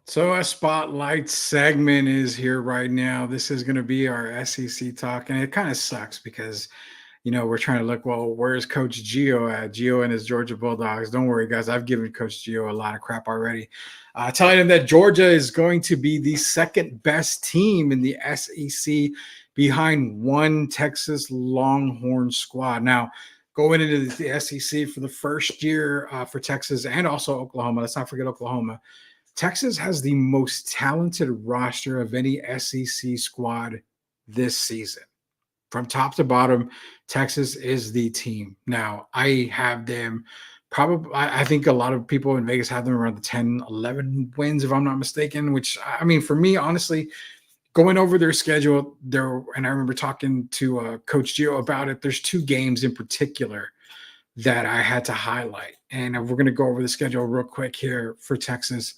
So a spotlight segment is here right now. This is going to be our SEC talk, and it kind of sucks because, we're trying to look, well, where's Coach Gio at? Gio and his Georgia Bulldogs. Don't worry, guys. I've given Coach Gio a lot of crap already. Telling him that Georgia is going to be the second best team in the SEC behind one Texas Longhorn squad. Now, going into the SEC for the first year for Texas and also Oklahoma. Let's not forget Oklahoma. Texas has the most talented roster of any SEC squad this season. From top to bottom, Texas is the team. Now, I have them I think a lot of people in Vegas have them around the 10, 11 wins, if I'm not mistaken, which, for me, honestly, going over their schedule, and I remember talking to Coach Gio about it, there's two games in particular that I had to highlight. And we're going to go over the schedule real quick here for Texas.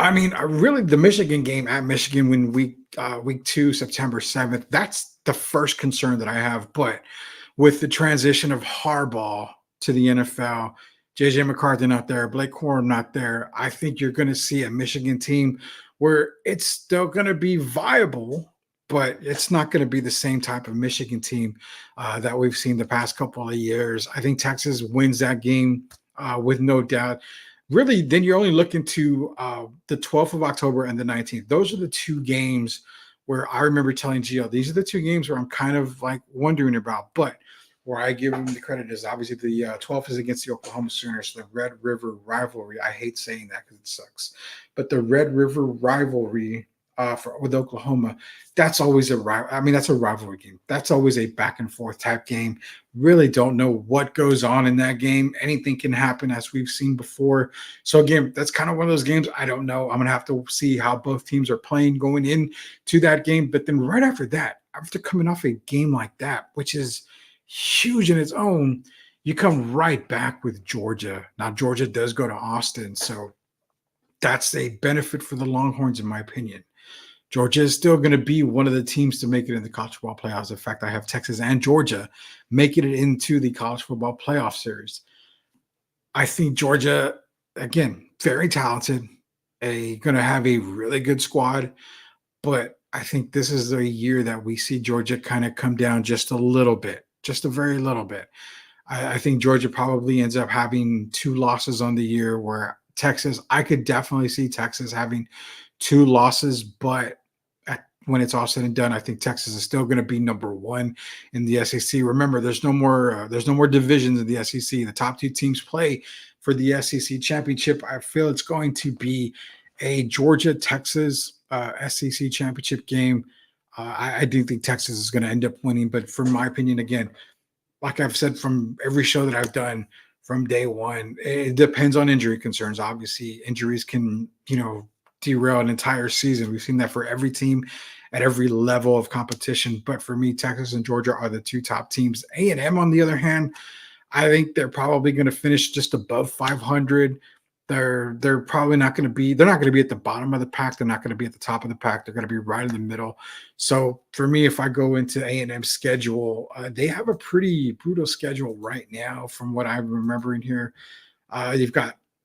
Really, the Michigan game at Michigan when week 2, September 7th, that's the first concern that I have. But with the transition of Harbaugh to the NFL, JJ McCarthy not there, Blake Corum not there, I think you're going to see a Michigan team where it's still going to be viable, but it's not going to be the same type of Michigan team that we've seen the past couple of years. I think Texas wins that game with no doubt. Really, then you're only looking to the 12th of October and the 19th. Those are the two games where I remember telling Gio, these are the two games where I'm kind of like wondering about. But where I give them the credit is obviously the 12th is against the Oklahoma Sooners, the Red River rivalry. I hate saying that because it sucks. But the Red River rivalry with Oklahoma, that's always that's a rivalry game. That's always a back and forth type game. Really don't know what goes on in that game. Anything can happen, as we've seen before. So again, that's kind of one of those games. I don't know. I'm going to have to see how both teams are playing going into that game. But then right after that, after coming off a game like that, which is huge in its own, You come right back with Georgia. Now, Georgia does go to Austin, so that's a benefit for the Longhorns, in my opinion. Georgia is still going to be one of the teams to make it in the college football playoffs. In fact, I have Texas and Georgia making it into the college football playoff series. I think Georgia, again, very talented, going to have a really good squad, but I think this is a year that we see Georgia kind of come down just a little bit, just a very little bit. I think Georgia probably ends up having 2 losses on the year, where Texas, I could definitely see Texas having 2 losses, but when it's all said and done, I think Texas is still going to be number 1 in the SEC. Remember, there's no more divisions in the SEC. The top 2 teams play for the SEC championship. I feel it's going to be a Georgia-Texas SEC championship game. I do think Texas is going to end up winning, but from my opinion, again, like I've said from every show that I've done from day one, it depends on injury concerns. Obviously, injuries can, derail an entire season. We've seen that for every team at every level of competition. But for me, Texas and Georgia are the 2 top teams. A&M, on the other hand, I think they're probably going to finish just above 500. They're probably not going to be. They're not going to be at the bottom of the pack. They're not going to be at the top of the pack. They're going to be right in the middle. So for me, if I go into A&M's schedule, they have a pretty brutal schedule right now, from what I'm remembering here.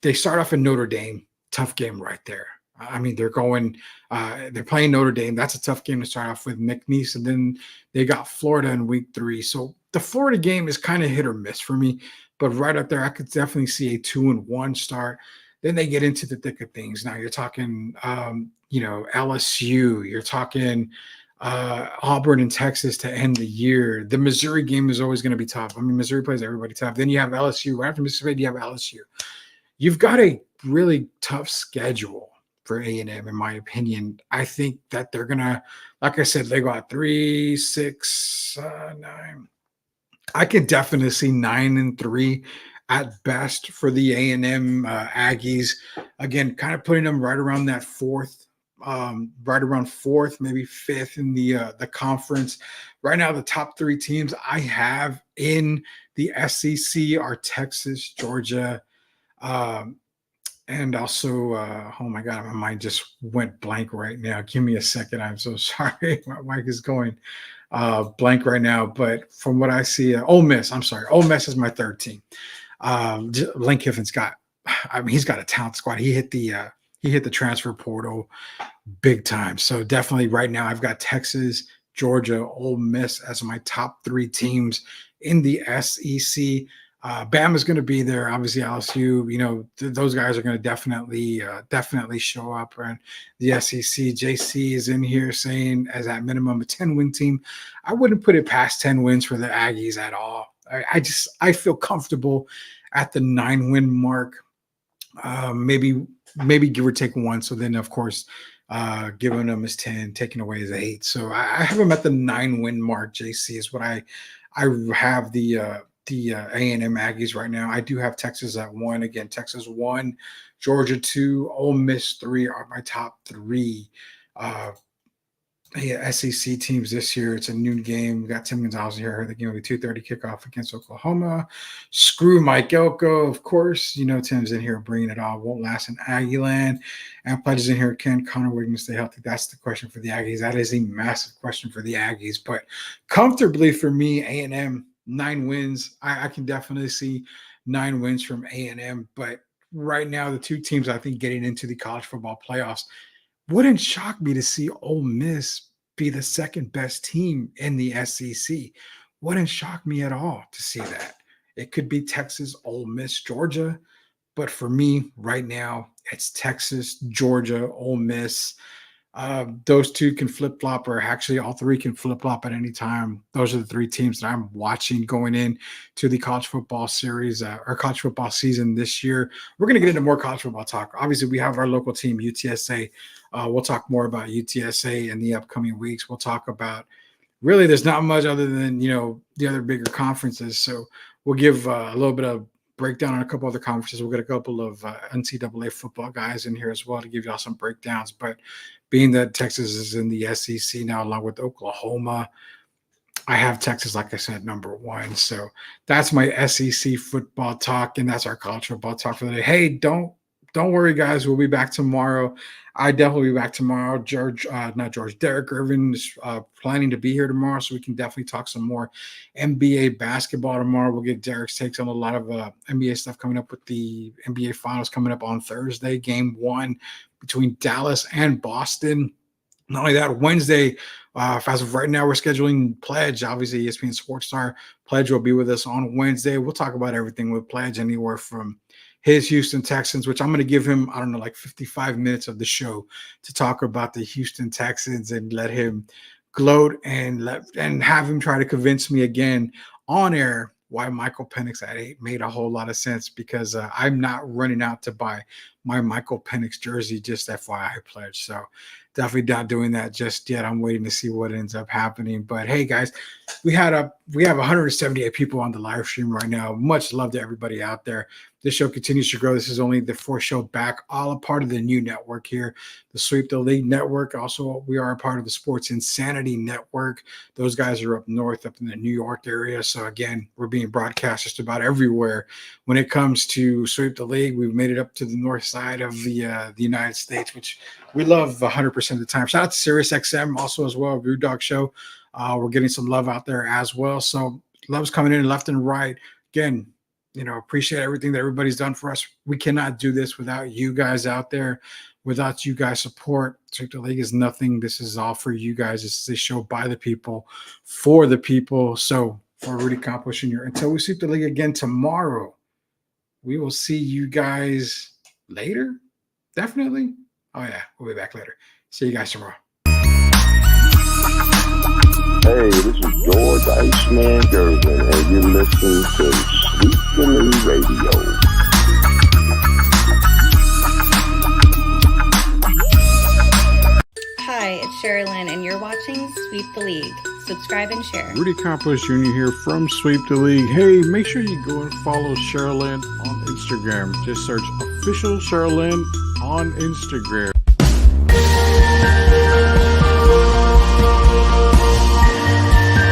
They start off in Notre Dame, tough game right there. I mean, they're playing Notre Dame. That's a tough game to start off with. McNeese, and then they got Florida in week 3. So the Florida game is kind of hit or miss for me, but right up there, I could definitely see a 2-1 start. Then they get into the thick of things. Now you're talking, LSU. You're talking Auburn and Texas to end the year. The Missouri game is always going to be tough. I mean, Missouri plays everybody tough. Then you have LSU. Right after Mississippi, you have LSU. You've got a really tough schedule for A&M, in my opinion. I think that they're going to, like I said, they got 3, 6, 9. I could definitely see 9-3 at best for the A&M Aggies. Again, kind of putting them right around that 4th, maybe 5th in the conference. Right now, the top 3 teams I have in the SEC are Texas, Georgia, and also, oh my God, my mind just went blank right now. Give me a second. I'm so sorry. My mic is going blank right now. But from what I see, Ole Miss, I'm sorry. Ole Miss is my 3rd team. Lane Kiffin's he's got a talent squad. He hit the transfer portal big time. So definitely right now I've got Texas, Georgia, Ole Miss as my top 3 teams in the SEC. Bama's going to be there. Obviously, LSU, those guys are going to definitely show up. And the SEC, JC is in here saying as at minimum a 10-win team. I wouldn't put it past 10 wins for the Aggies at all. I feel comfortable at the 9-win mark. Maybe give or take 1. So then, of course, giving them is 10, taking away is 8. So I have them at the 9-win mark. JC is what I have the A&M Aggies right now. I do have Texas at 1. Again, Texas 1, Georgia 2, Ole Miss 3 are my top 3 SEC teams this year. It's a noon game. We got Tim Gonzalez here. I heard the game will be 2:30 kickoff against Oklahoma. Screw Mike Elko, of course. Tim's in here bringing it all. Won't last in Aggieland. And pledges in here. Can Connor Wiggins stay healthy? That's the question for the Aggies. That is a massive question for the Aggies. But comfortably for me, A&M, 9 wins. I can definitely see 9 wins from A&M. But right now, the 2 teams I think getting into the college football playoffs, wouldn't shock me to see Ole Miss be the 2nd best team in the SEC. Wouldn't shock me at all to see that. It could be Texas, Ole Miss, Georgia. But for me, right now, it's Texas, Georgia, Ole Miss. Those 2 can flip-flop, or actually all 3 can flip-flop at any time. Those are the 3 teams that I'm watching going in to the college football series or college football season this year. We're going to get into more college football talk. Obviously, we have our local team, UTSA. We'll talk more about UTSA in the upcoming weeks. We'll talk about, really, there's not much other than, the other bigger conferences. So we'll give a little bit of breakdown on a couple other conferences. We'll get a couple of NCAA football guys in here as well to give y'all some breakdowns. But being that Texas is in the SEC now, along with Oklahoma, I have Texas, like I said, #1. So that's my SEC football talk, and that's our college football talk for the day. Hey, don't worry, guys. We'll be back tomorrow. I definitely be back tomorrow. Derek Irvin is planning to be here tomorrow, so we can definitely talk some more NBA basketball tomorrow. We'll get Derek's takes on a lot of NBA stuff coming up with the NBA Finals coming up on Thursday, Game 1 between Dallas and Boston. Not only that, Wednesday, as of right now, we're scheduling Pledge. Obviously, ESPN Sports Star Pledge will be with us on Wednesday. We'll talk about everything with Pledge, anywhere from his Houston Texans, which I'm going to give him, I don't know, like 55 minutes of the show to talk about the Houston Texans and let him gloat and have him try to convince me again on air why Michael Penix at 8 made a whole lot of sense, because I'm not running out to buy my Michael Penix jersey, just FYI Pledge. So definitely not doing that just yet. I'm waiting to see what ends up happening. But hey, guys, we have 178 people on the live stream right now. Much love to everybody out there. This show continues to grow. This is only the 4th show back, all a part of the new network here, the Sweep the League Network. Also, we are a part of the Sports Insanity Network. Those guys are up north, up in the New York area. So again, we're being broadcast just about everywhere. When it comes to Sweep the League, we've made it up to the north side of the United States, which we love 100% of the time. Shout out to SiriusXM also as well, Brew Dog Show. We're getting some love out there as well. So love's coming in left and right. Again, appreciate everything that everybody's done for us. We cannot do this without you guys out there, without you guys' support. Sweep the League is nothing. This is all for you guys. This is a show by the people, for the people. So for Rudy Campos Jr., until we sweep the league again tomorrow, we will see you guys later. Definitely. Oh, yeah. We'll be back later. See you guys tomorrow. Hey, this is George Iceman Gervin, and you're listening to Sweet the League Radio. Hi, it's Sherilyn, and you're watching Sweep the League. Subscribe and share. Rudy Campos Jr. here from Sweep the League. Hey, make sure you go and follow Sherilyn on Instagram. Just search official Sherilyn on Instagram.